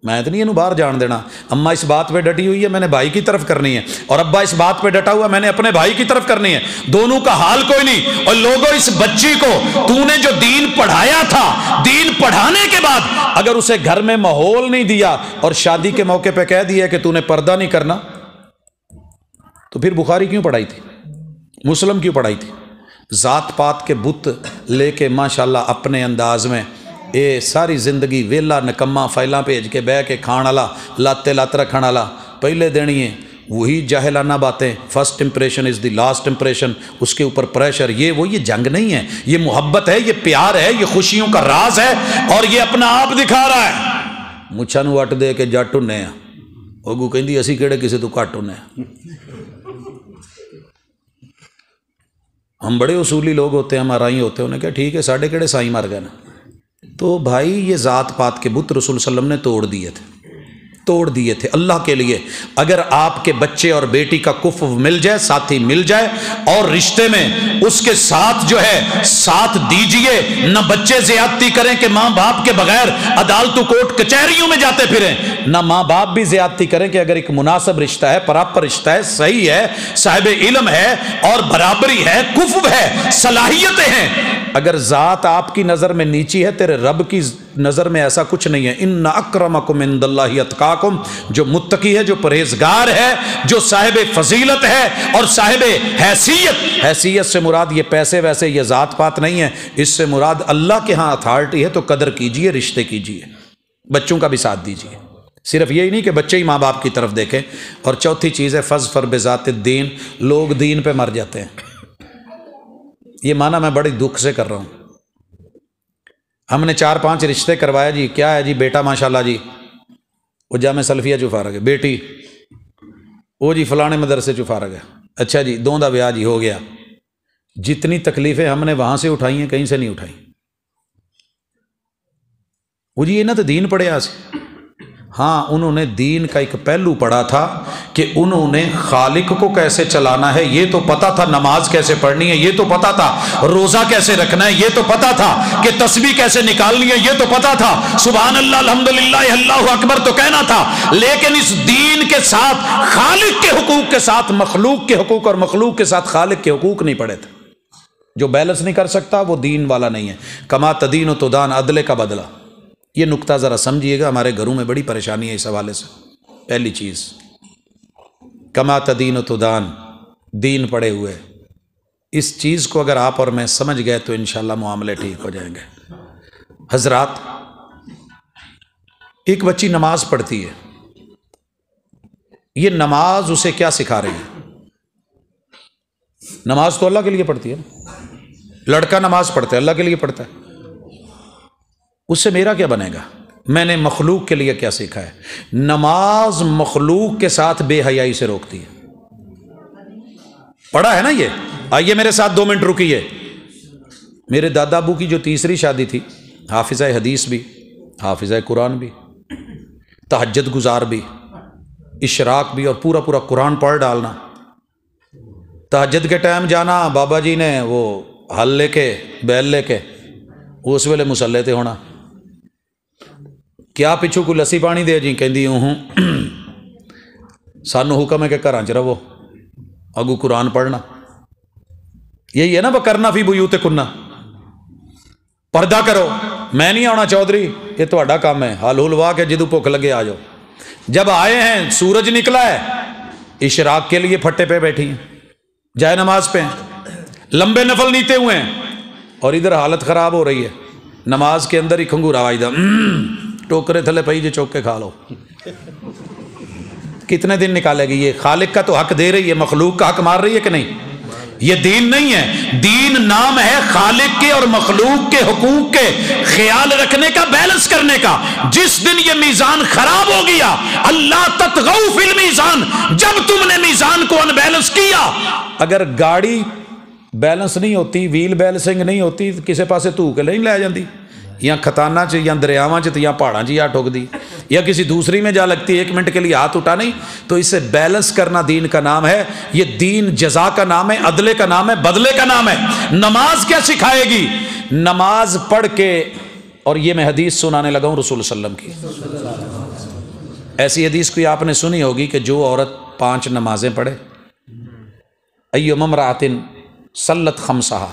میں تو نہیں انہوں باہر جان دینا۔ اماں اس بات پہ ڈٹی ہوئی ہے میں نے بھائی کی طرف کرنی ہے، اور ابا اس بات پہ ڈٹا ہوا میں نے اپنے بھائی کی طرف کرنی ہے، دونوں کا حال کوئی نہیں۔ اور لوگوں اس بچی کو تو نے جو دین پڑھایا تھا، دین پڑھانے کے بعد اگر اسے گھر میں ماحول نہیں دیا اور شادی کے موقع پہ کہہ دیا کہ تو نے پردہ نہیں کرنا، تو پھر بخاری کیوں پڑھائی تھی؟ مسلم کیوں پڑھائی تھی؟ ذات پات کے بت لے کے ماشاءاللہ اپنے انداز میں اے ساری زندگی ویلا نکما فائلاں بھیج کے بہ کے کھان والا، لاتے لات رکھن والا، پہلے دن ہی وہی جاہلانہ باتیں، first impression is the last impression, اس کے اوپر پریشر، یہ جنگ نہیں ہے، یہ محبت ہے، یہ پیار ہے، یہ خوشیوں کا راز ہے، اور یہ اپنا آپ دکھا رہا ہے۔ مچھا نو وٹ دے کے جٹ ہونے ہیں، اگو کہندی اسی کہڑے کسی تو گھٹ ہونے ہیں۔ ہم بڑے اصولی لوگ ہوتے ہیں، ہمارا ہی ہوتے ہیں، انہیں کہا ٹھیک ہے ساڑھے کہڑے سائیں مر گئے نا۔ تو بھائی یہ ذات پات کے بت رسول صلی اللہ علیہ وسلم نے توڑ دیے تھے اللہ کے لیے۔ اگر آپ کے بچے اور بیٹی کا کفو مل جائے، ساتھی مل جائے، اور رشتے میں اس کے ساتھ جو ہے ساتھ دیجئے، نہ بچے زیادتی کریں کہ ماں باپ کے بغیر عدالتوں کورٹ کچہریوں میں جاتے پھریں، نہ ماں باپ بھی زیادتی کریں کہ اگر ایک مناسب رشتہ ہے، پراپر رشتہ ہے، صحیح ہے، صاحب علم ہے اور برابری ہے، کفو ہے، صلاحیتیں ہیں، اگر ذات آپ کی نظر میں نیچی ہے، تیرے رب کی نظر میں ایسا کچھ نہیں ہے۔ ان اکرمکم عند اللہ اتقاکم، جو متقی ہے، جو پرہیزگار ہے، جو صاحب فضیلت ہے اور صاحب حیثیت، حیثیت سے مراد یہ پیسے ویسے یہ ذات پات نہیں ہے، اس سے مراد اللہ کے ہاں اتھارٹی ہے، تو قدر کیجئے، رشتے کیجئے، بچوں کا بھی ساتھ دیجئے۔ صرف یہی نہیں کہ بچے ہی ماں باپ کی طرف دیکھیں۔ اور چوتھی چیز ہے فظفر بذات الدین، لوگ دین پہ مر جاتے ہیں۔ یہ معنی میں بڑی دکھ سے کر رہا ہوں۔ ہم نے 4-5 رشتے کروائے جی، کیا ہے جی، بیٹا ماشاءاللہ جی وہ جامع سلفیہ چ فارغ ہے، بیٹی وہ جی فلانے مدرسے چ فارغ ہے، اچھا جی دوں دا بیاہ جی ہو گیا۔ جتنی تکلیفیں ہم نے وہاں سے اٹھائی ہیں کہیں سے نہیں اٹھائی۔ وہ جی انہوں نے دین پڑھیا سے، ہاں انہوں نے دین کا ایک پہلو پڑھا تھا کہ انہوں نے خالق کو کیسے چلانا ہے یہ تو پتا تھا، نماز کیسے پڑھنی ہے یہ تو پتا تھا، روزہ کیسے رکھنا ہے یہ تو پتا تھا، کہ تسبیح کیسے نکالنی ہے یہ تو پتا تھا، سبحان اللہ الحمدللہ اللہ اکبر تو کہنا تھا، لیکن اس دین کے ساتھ خالق کے حقوق کے ساتھ مخلوق کے حقوق اور مخلوق کے ساتھ خالق کے حقوق نہیں پڑھے تھے۔ جو بیلنس نہیں کر سکتا وہ دین والا نہیں ہے۔ کما تدین و تدان، عدلے کا بدلہ، یہ نقطہ ذرا سمجھیے گا، ہمارے گھروں میں بڑی پریشانی ہے اس حوالے سے۔ پہلی چیز کما تدین و تدان، دین پڑے ہوئے، اس چیز کو اگر آپ اور میں سمجھ گئے تو انشاءاللہ معاملے ٹھیک ہو جائیں گے۔ حضرات، ایک بچی نماز پڑھتی ہے، یہ نماز اسے کیا سکھا رہی ہے؟ نماز تو اللہ کے لیے پڑھتی ہے، لڑکا نماز پڑھتا ہے اللہ کے لیے پڑھتا ہے، اس سے میرا کیا بنے گا؟ میں نے مخلوق کے لیے کیا سیکھا ہے؟ نماز مخلوق کے ساتھ بے حیائی سے روکتی ہے۔ پڑھا ہے نا یہ؟ آئیے میرے ساتھ 2 منٹ رکیے۔ میرے دادا ابو کی جو تیسری شادی تھی، حافظہ حدیث بھی، حافظہ قرآن بھی، تہجد گزار بھی، اشراق بھی، اور پورا پورا قرآن پڑھ ڈالنا۔ تہجد کے ٹائم جانا، بابا جی نے وہ ہل لے کے بیل لے کے اس ویلے مسلے تے ہونا، کیا پچھو کوئی لسی پانی دے جی، کہندی ہوں سانو حکم ہے کہ گھراں چ رہو، اگو قرآن پڑھنا۔ یہی ہے نا وَقَرْنَ فِي بُيُوتِكُنَّ، پردہ کرو، میں نہیں آنا چودھری، یہ تہاڈا کام ہے، حل ہلوا کے جدو بھوک لگے آ جاؤ۔ جب آئے ہیں سورج نکلا ہے، اشراق کے لیے پھٹے پہ بیٹھی ہیں، جائے نماز پہ ہیں، لمبے نفل نیتے ہوئے ہیں، اور ادھر حالت خراب ہو رہی ہے، نماز کے اندر ہی کھنگورا واجدہ، ٹوکرے تھلے پئی جی چوک کے کھا لو۔ کتنے دن نکالے گی یہ؟ خالق کا تو حق دے رہی ہے، مخلوق کا حق مار رہی ہے کہ نہیں؟ یہ دین نہیں ہے، دین نام ہے خالق کے اور مخلوق کے حقوق کے خیال رکھنے کا، بیلنس کرنے کا۔ جس دن یہ میزان خراب ہو گیا، اللہ تطغوا فی المیزان، جب تم نے میزان کو ان بیلنس کیا، اگر گاڑی بیلنس نہیں ہوتی، ویل بیلنسنگ نہیں ہوتی، کسے پاسے تو کے نہیں لے جاندی، یا کھتانا چ یا دریاواں چ یا پہاڑاں چ یا ٹھک دی، یا کسی دوسری میں جا لگتی، 1 منٹ کے لیے ہاتھ اٹھا نہیں، تو اسے بیلنس کرنا دین کا نام ہے۔ یہ دین جزا کا نام ہے، عدلے کا نام ہے، بدلے کا نام ہے۔ نماز کیا سکھائے گی؟ نماز پڑھ کے، اور یہ میں حدیث سنانے لگا ہوں رسول صلی اللہ علیہ وسلم کی، ایسی حدیث کوئی آپ نے سنی ہوگی کہ جو عورت 5 نمازیں پڑھے، ایما امرأۃ صلت خمسہا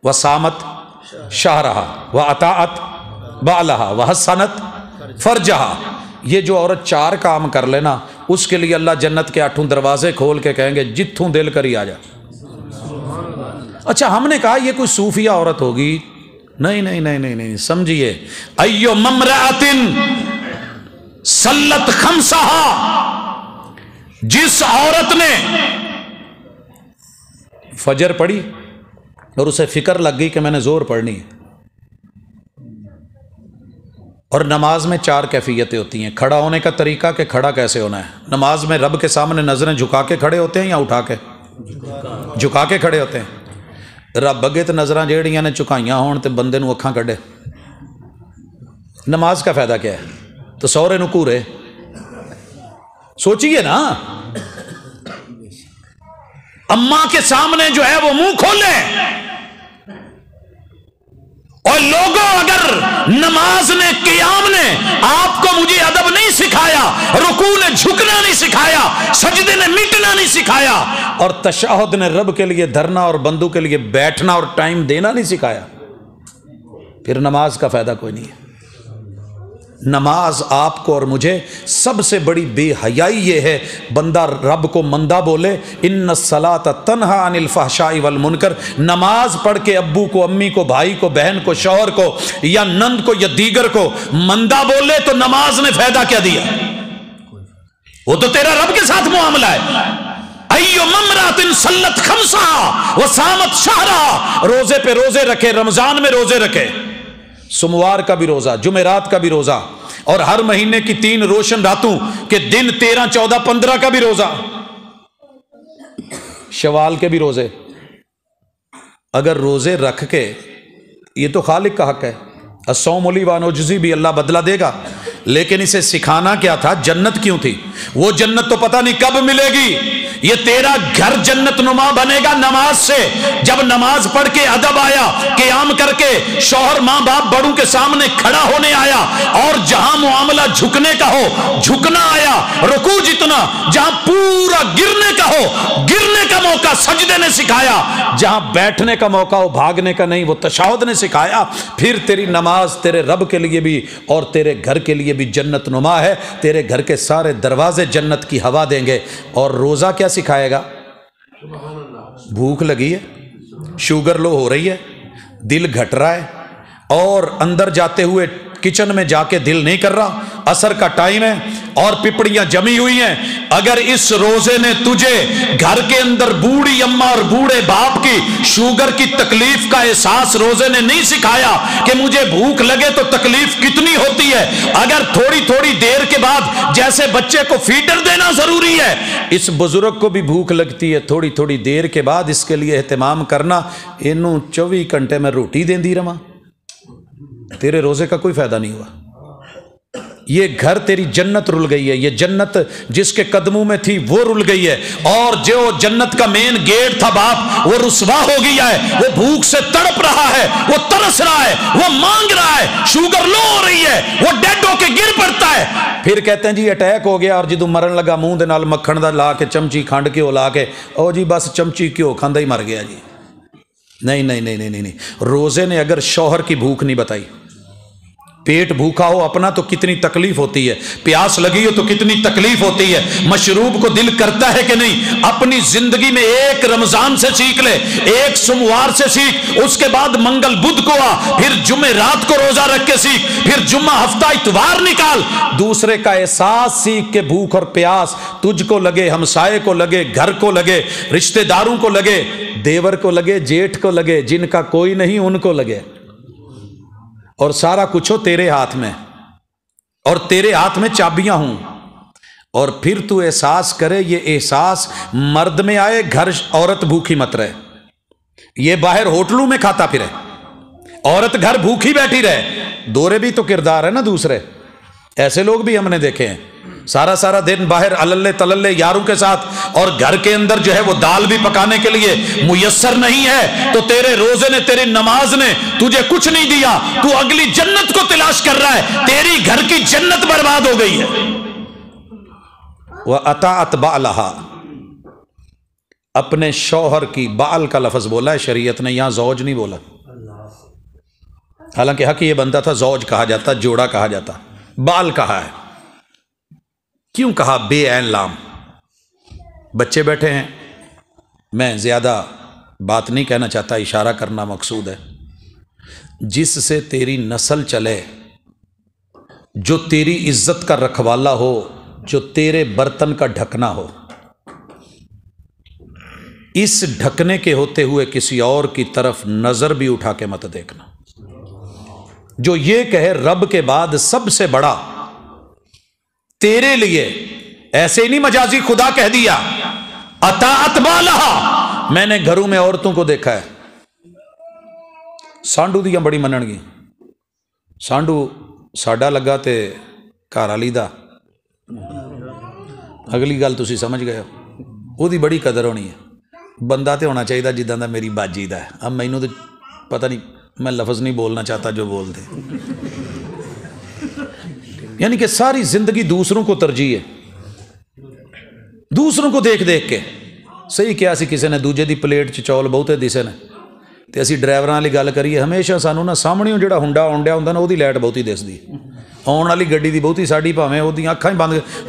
وصامت شہرہا واطاعت بعلہا وحسنت فرجہا، یہ جو عورت 4 کام کر لینا، اس کے لیے اللہ جنت کے 8 دروازے کھول کے کہیں گے جتھوں دل کری آ جا۔ اچھا، ہم نے کہا یہ کوئی صوفیہ عورت ہوگی، نہیں نہیں نہیں نہیں نہیں، سمجھیے، ایما امرأۃ صلت خمسہا، جس عورت نے فجر پڑھی اور اسے فکر لگ گئی کہ میں نے زور پڑھنی ہے، اور نماز میں 4 کیفیتیں ہوتی ہیں۔ کھڑا ہونے کا طریقہ کہ کھڑا کیسے ہونا ہے، نماز میں رب کے سامنے نظریں جھکا کے کھڑے ہوتے ہیں یا اٹھا کے؟ جھکا کے کھڑے ہوتے ہیں۔ رب اگے تے نظراں جیڑیاں نے جھکائیاں ہون تے بندے نو اکھاں کڈے، نماز کا فائدہ کیا ہے؟ تو سورے نو کورے، سوچئے نا، اماں کے سامنے جو ہے وہ منہ کھولے، اور لوگوں اگر نماز نے، قیام نے آپ کو مجھے ادب نہیں سکھایا، رکوع نے جھکنا نہیں سکھایا، سجدے نے مٹنا نہیں سکھایا، اور تشہد نے رب کے لیے دھرنا اور بندوں کے لیے بیٹھنا اور ٹائم دینا نہیں سکھایا، پھر نماز کا فائدہ کوئی نہیں ہے۔ نماز آپ کو اور مجھے سب سے بڑی بے حیائی یہ ہے، بندہ رب کو مندہ بولے، ان الصلاۃ تنہی عن الفحشاء والمنکر، نماز پڑھ کے ابو کو، امی کو، بھائی کو، بہن کو، شوہر کو یا نند کو یا دیگر کو مندہ بولے تو نماز نے فائدہ کیا دیا؟ وہ تو تیرا رب کے ساتھ معاملہ ہے۔ ایو ممرات صلت خمسہ وصامت شہرہ، روزے پہ روزے رکھے، رمضان میں روزے رکھے، سوموار کا بھی روزہ، جمعرات کا بھی روزہ، اور ہر مہینے کی 3 روشن راتوں کے دن 13، 14، 15 کا بھی روزہ، شوال کے بھی روزے۔ اگر روزے رکھ کے، یہ تو خالق کا حق ہے، الصوم لی وانا اجزی بھی، اللہ بدلہ دے گا، لیکن اسے سکھانا کیا تھا؟ جنت کیوں تھی؟ وہ جنت تو پتہ نہیں کب ملے گی، یہ تیرا گھر جنت نما بنے گا نماز سے۔ جب نماز پڑھ کے ادب آیا، قیام کر کے شوہر ماں باپ بڑوں کے سامنے کھڑا ہونے آیا، اور جہاں معاملہ جھکنے کا ہو جھکنا آیا، رکوع جتنا، جہاں پورا گرنے کا ہو گرنے کا موقع سجدے نے سکھایا، جہاں بیٹھنے کا موقع ہو بھاگنے کا نہیں وہ تشہد نے سکھایا۔ پھر تیری نماز تیرے رب کے لیے بھی اور تیرے گھر کے لیے بھی جنت نما ہے، تیرے گھر کے سارے دروازے جنت کی ہوا دیں گے۔ اور روزہ کیا سکھائے گا؟ بھوک لگی ہے، شوگر لو ہو رہی ہے، دل گھٹ رہا ہے، اور اندر جاتے ہوئے کچن میں جا کے دل نہیں کر رہا، عصر کا ٹائم ہے اور پپڑیاں جمی ہوئی ہیں، اگر اس روزے نے تجھے گھر کے اندر بوڑھی اماں اور بوڑھے باپ کی شوگر کی تکلیف کا احساس روزے نے نہیں سکھایا کہ مجھے بھوک لگے تو تکلیف کتنی ہوتی ہے، اگر تھوڑی تھوڑی دیر کے بعد جیسے بچے کو فیڈر دینا ضروری ہے، اس بزرگ کو بھی بھوک لگتی ہے، تھوڑی تھوڑی دیر کے بعد اس کے لیے اہتمام کرنا، انہوں 24 گھنٹے میں روٹی دیں دی رہا، تیرے روزے کا کوئی فائدہ نہیں ہوا۔ یہ گھر تیری جنت رل گئی ہے، یہ جنت جس کے قدموں میں تھی وہ رل گئی ہے، اور جو جنت کا مین گیٹ تھا باپ وہ رسوا ہو گیا ہے، وہ بھوک سے تڑپ رہا ہے، وہ ترس رہا ہے، وہ مانگ رہا ہے، شوگر لو ہو رہی ہے، وہ ڈیڈ ہو کے گر پڑتا ہے، پھر کہتے ہیں جی اٹیک ہو گیا، اور جدوں مرن لگا منہ دے نال مکھن دا لا کے چمچی کھنڈ کے لا کے او جی بس چمچی کیوں کھاندا ہی مر گیا جی۔ نہیں نہیں نہیں نہیں نہیں، روزے نے اگر شوہر کی بھوک نہیں بتائی، پیٹ بھوکا ہو اپنا تو کتنی تکلیف ہوتی ہے، پیاس لگی ہو تو کتنی تکلیف ہوتی ہے، مشروب کو دل کرتا ہے کہ نہیں، اپنی زندگی میں ایک رمضان سے سیکھ لے، ایک سوموار سے سیکھ، اس کے بعد منگل بدھ کو آ، پھر جمعہ رات کو روزہ رکھ کے سیکھ، پھر جمعہ ہفتہ اتوار نکال، دوسرے کا احساس سیکھ کے بھوک اور پیاس تجھ کو لگے، ہمسائے کو لگے، گھر کو لگے، رشتہ داروں کو لگے، دیور کو لگے، جیٹھ کو لگے، جن کا کوئی نہیں ان کو لگے، اور سارا کچھ ہو تیرے ہاتھ میں، اور تیرے ہاتھ میں چابیاں ہوں، اور پھر تو احساس کرے، یہ احساس مرد میں آئے، گھر عورت بھوکی مت رہے، یہ باہر ہوٹلوں میں کھاتا پھرے، عورت گھر بھوکی بیٹھی رہے، دورے بھی تو کردار ہے نا دوسرے، ایسے لوگ بھی ہم نے دیکھے ہیں، سارا سارا دن باہر اللے تللے یاروں کے ساتھ، اور گھر کے اندر جو ہے وہ دال بھی پکانے کے لیے میسر نہیں ہے، تو تیرے روزے نے، تیری نماز نے تجھے کچھ نہیں دیا، تو اگلی جنت کو تلاش کر رہا ہے، تیری گھر کی جنت برباد ہو گئی ہے۔ وَأَطَاعَتْ بَعْلَهَا، اپنے شوہر کی، بال کا لفظ بولا ہے شریعت نے، یہاں زوج نہیں بولا، حالانکہ حق یہ بنتا تھا زوج کہا جاتا، جوڑا کہا جاتا، بال کہا ہے، کیوں کہا بے عین لام؟ بچے بیٹھے ہیں، میں زیادہ بات نہیں کہنا چاہتا، اشارہ کرنا مقصود ہے، جس سے تیری نسل چلے، جو تیری عزت کا رکھوالا ہو، جو تیرے برتن کا ڈھکنا ہو، اس ڈھکنے کے ہوتے ہوئے کسی اور کی طرف نظر بھی اٹھا کے مت دیکھنا، جو یہ کہے رب کے بعد سب سے بڑا تیرے لیے، ایسے ہی نہیں مجازی خدا کہہ دیا، اطاعت بالہا، میں نے گھروں میں عورتوں کو دیکھا ہے، سانڈو دیاں بڑی منن گی، سانڈو ساڈا لگا تے گھر والی دا، اگلی گل تسی سمجھ گئے ہو، وہ دی بڑی قدر ہونی ہے، بندہ تے ہونا چاہیے جداں دا میری باجی دا ہے، اب مینوں تے پتہ نہیں، میں لفظ نہیں بولنا چاہتا جو بول دے، یعنی کہ ساری زندگی دوسروں کو ترجیح ہے، دوسروں کو دیکھ دیکھ کے، صحیح کیا سی کسی نے دوجے دی پلیٹ چ چول بہتے دسے نے، ਤੇ ਅਸੀਂ ਡਰਾਈਵਰਾਂ ਵਾਲੀ ਗੱਲ ਕਰੀਏ, ਹਮੇਸ਼ਾ ਸਾਨੂੰ ਨਾ ਸਾਹਮਣਿਓਂ ਜਿਹੜਾ ਹੁੰਡਾ ਆਉਂਦਿਆ ਹੁੰਦਾ ਨਾ ਉਹਦੀ ਲਾਈਟ ਬਹੁਤੀ ਦਿਸਦੀ, ਆਉਣ ਵਾਲੀ ਗੱਡੀ ਦੀ ਬਹੁਤੀ ਸਾਡੀ ਭਾਵੇਂ ਉਹਦੀਆਂ ਅੱਖਾਂ ਹੀ ਬੰਦ,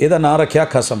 ਇਹਦਾ ਨਾਂ ਰੱਖਿਆ ਖਸਮ।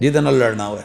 ਜਿਹਦੇ ਨਾਲ ਲੜਨਾ ਹੋਵੇ,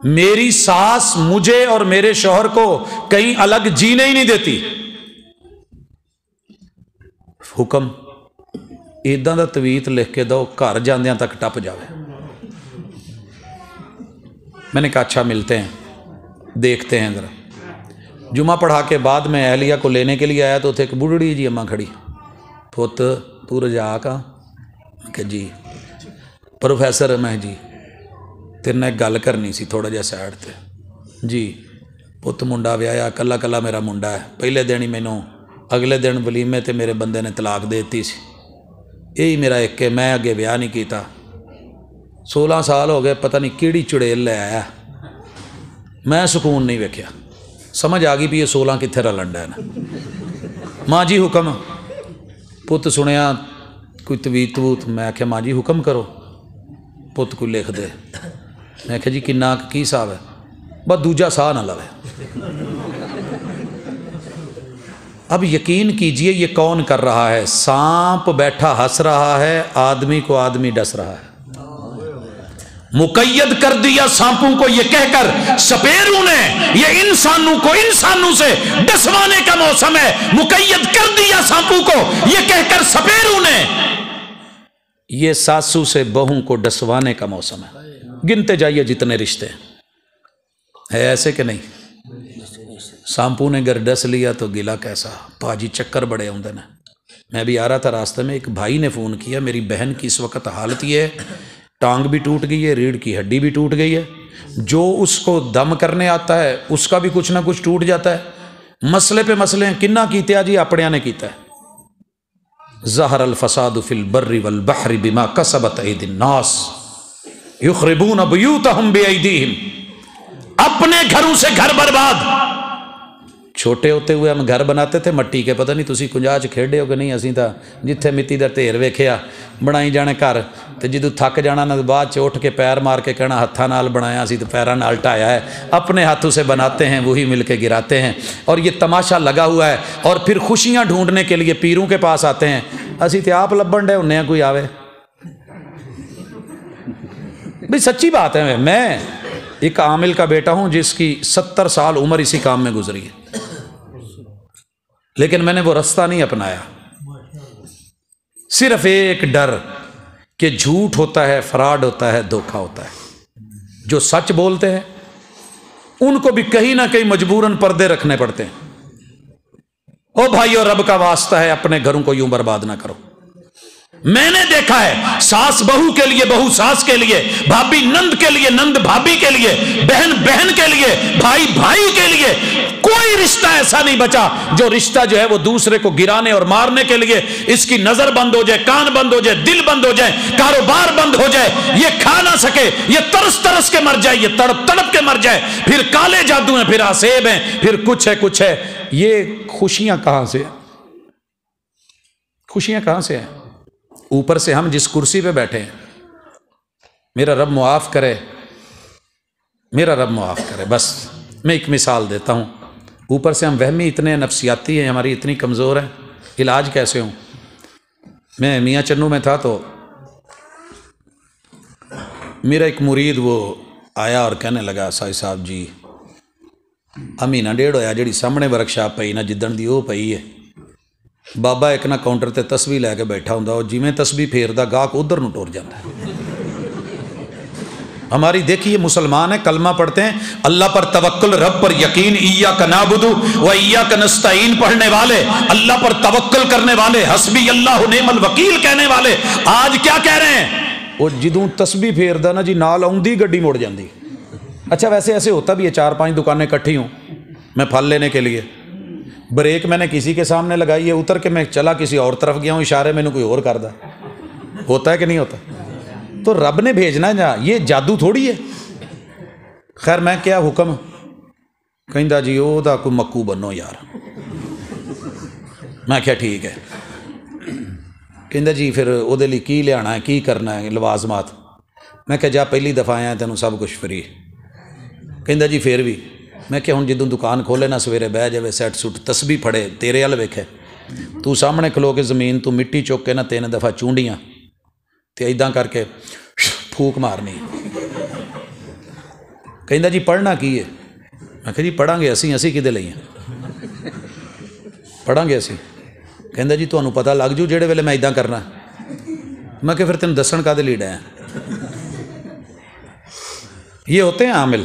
میری ساس مجھے اور میرے شوہر کو کہیں الگ جینے ہی نہیں دیتی. حکم ایداں دا تویت لکھ کے دو گھر جاندیاں تک ٹپ جاوے. میں نے کہا اچھا ملتے ہیں دیکھتے ہیں ذرا. جمعہ پڑھا کے بعد میں اہلیہ کو لینے کے لیے آیا تو تھے ایک بوڑھی جی اماں کھڑی. پت تو رجا کا کہ جی پروفیسر میں جی تیرے ایک گل کرنی سی تھوڑا جہا سائڈ تے. جی پت منڈا ویایا کلا کلا میرا منڈا ہے. پہلے دن ہی مینوں اگلے دن ولیمے تے میرے بندے نے طلاق دے دیتی سی. یہی میرا ایک کہ میں اگے ویاہ نہیں کیتا. 16 سال ہو گئے پتہ نہیں کیڑی چڑیل لے آیا. میں سکون نہیں ویکھیا. سمجھ آ گئی بھی یہ 16 کتنے رلن ڈے نا. ماں جی حکم. پت سنیا کوئی تویت توت. میں آخیا ماں جی حکم کرو. پت کوئی لکھ دے. میں آخیا جی کنا کی حساب ہے. بس دوجا ساہ نہ لوے. اب یقین کیجئے یہ کون کر رہا ہے؟ سانپ بیٹھا ہنس رہا ہے، آدمی کو آدمی ڈس رہا ہے. مقید کر دیا سانپوں کو یہ کہہ کر سپیروں نے یہ انسانوں کو انسانوں سے ڈسوانے کا موسم ہے. مقید کر دیا سانپوں کو یہ کہہ کر سپیروں نے یہ ساسو سے بہوں کو ڈسوانے کا موسم ہے. گنتے جائیے جتنے رشتے ہے ایسے کہ نہیں. سانپوں نے گر ڈس لیا تو گلا کیسا. پاجی چکر بڑے ہوندے نا. میں بھی آ رہا تھا راستے میں، ایک بھائی نے فون کیا میری بہن کی اس وقت حالت یہ ہے، ٹانگ بھی ٹوٹ گئی ہے، ریڑھ کی ہڈی بھی ٹوٹ گئی ہے. جو اس کو دم کرنے آتا ہے اس کا بھی کچھ نہ کچھ ٹوٹ جاتا ہے. مسئلے پہ مسئلے ہیں. کنہ کیتے جی اپنیاں نے کیتا ہے. ظہر الفساد فی البر والبحر بما کسبت ایدی الناس یخربون بیوتہم بایدیہم. اپنے گھروں سے گھر برباد. چھوٹے ہوتے ہوئے ہم گھر بناتے تھے مٹی کے. پتہ نہیں تسی کنجاج کھیڈے ہو کہ نہیں. اسی تا جتھے مٹی دا ڈھیر ویکھیا بنائی جانے گھر تے جدوں تھک جانا نہ بعد چ اٹھ کے پیر مار کے کہنا ہتھاں نال بنایا اسی تو پیراں نال ٹھایا ہے. اپنے ہاتھوں سے بناتے ہیں وہی مل کے گراتے ہیں. اور یہ تماشا لگا ہوا ہے. اور پھر خوشیاں ڈھونڈنے کے لیے پیروں کے پاس آتے ہیں. اسی تے آپ لبن ڈے ہونے ہیں کوئی آوے. بھئی سچی بات ہے. میں ایک عامل کا بیٹا ہوں جس کی 70 سال عمر اسی کام میں گزری ہے، لیکن میں نے وہ رستہ نہیں اپنایا. صرف ایک ڈر کہ جھوٹ ہوتا ہے، فراڈ ہوتا ہے، دھوکہ ہوتا ہے. جو سچ بولتے ہیں ان کو بھی کہیں نہ کہیں مجبوراً پردے رکھنے پڑتے ہیں. او بھائیو رب کا واسطہ ہے اپنے گھروں کو یوں برباد نہ کرو. میں نے دیکھا ہے ساس بہو کے لیے، بہو ساس کے لیے، بھابی نند کے لیے، نند بھابی کے لیے، بہن بہن کے لیے، بھائی بھائی کے لیے کوئی رشتہ ایسا نہیں بچا جو رشتہ جو ہے وہ دوسرے کو گرانے اور مارنے کے لیے اس کی نظر بند ہو جائے، کان بند ہو جائے، دل بند ہو جائے، کاروبار بند ہو جائے، یہ کھا نہ سکے، یہ ترس ترس کے مر جائے، یہ تڑپ تڑپ کے مر جائے. پھر کالے جادو ہیں، پھر آسیب ہیں، پھر کچھ ہے کچھ ہے. یہ خوشیاں کہاں سے ہیں؟ خوشیاں کہاں سے ہیں؟ اوپر سے ہم جس کرسی پہ بیٹھے ہیں، میرا رب معاف کرے، میرا رب معاف کرے. بس میں ایک مثال دیتا ہوں. اوپر سے ہم وہمی اتنے نفسیاتی ہیں، ہماری اتنی کمزور ہیں. علاج کیسے ہوں؟ میں میاں چنو میں تھا تو میرا ایک مرید وہ آیا اور کہنے لگا سائی صاحب جی مہینہ ڈیڑھ ہویا جڑی سامنے ورکشاپ پئی نا جدن دی وہ پئی ہے، بابا ایک نہ کاؤنٹر تے تسبیح لے کے بیٹھا ہوں اور جی میں تسبیح پھیردا گاہک ادھر نو ٹور جاتا ہے. ہماری دیکھیے مسلمان ہیں، کلمہ پڑھتے ہیں، اللہ پر توکل، رب پر یقین، ایاک نعبد و ایاک نستعین پڑھنے والے، اللہ پر توکل کرنے والے، حسبی اللہ نعم الوکیل کہنے والے آج کیا کہہ رہے ہیں؟ وہ جدوں تسبیح پھیردا نا جی نال آؤندی گڈی مڑ جاندی. اچھا ویسے ایسے ہوتا بھی ہے 4-5 دکانیں کٹھی ہوں میں پھل لینے کے لیے، بریک میں نے کسی کے سامنے لگائی ہے، اتر کے میں چلا کسی اور طرف گیا ہوں، اشارے میں نے کوئی اور کردا. ہوتا ہے کہ نہیں ہوتا؟ تو رب نے بھیجنا جا، یہ جادو تھوڑی ہے. خیر میں کیا حکم کہندا جی او دا کوئی مکو بنو یار. میں کیا ٹھیک ہے. کہندا جی پھر او دے لئی کی لیانا ہے، کی کرنا ہے لوازمات. میں کہا جا پہلی دفعہ آیا تینوں سب کچھ فری. کہندا جی پھر بھی. میں کہ ہوں جدوں دکان کھولے نا سویرے بہ جاوے سیٹ سوٹ تسبیح پھڑے تیرے ال ویکھے تو سامنے کھلو کے زمین تو مٹی چوک کے نا 3 دفعہ چونڈیاں تے ایداں کر کے پھوک مارنی. کہندا جی پڑھنا کی ہے؟ میں کہا جی پڑھاں گے اسی کدے لئی ہیں پڑھاں گے اسی؟ کہندا جی تمہیں پتہ لگ جੂ جہڑے ویلے میں ادا کرنا. میں کہ پھر تین دسن کا دے لیڈ ہے. یہ ہوتے ہیں عامل،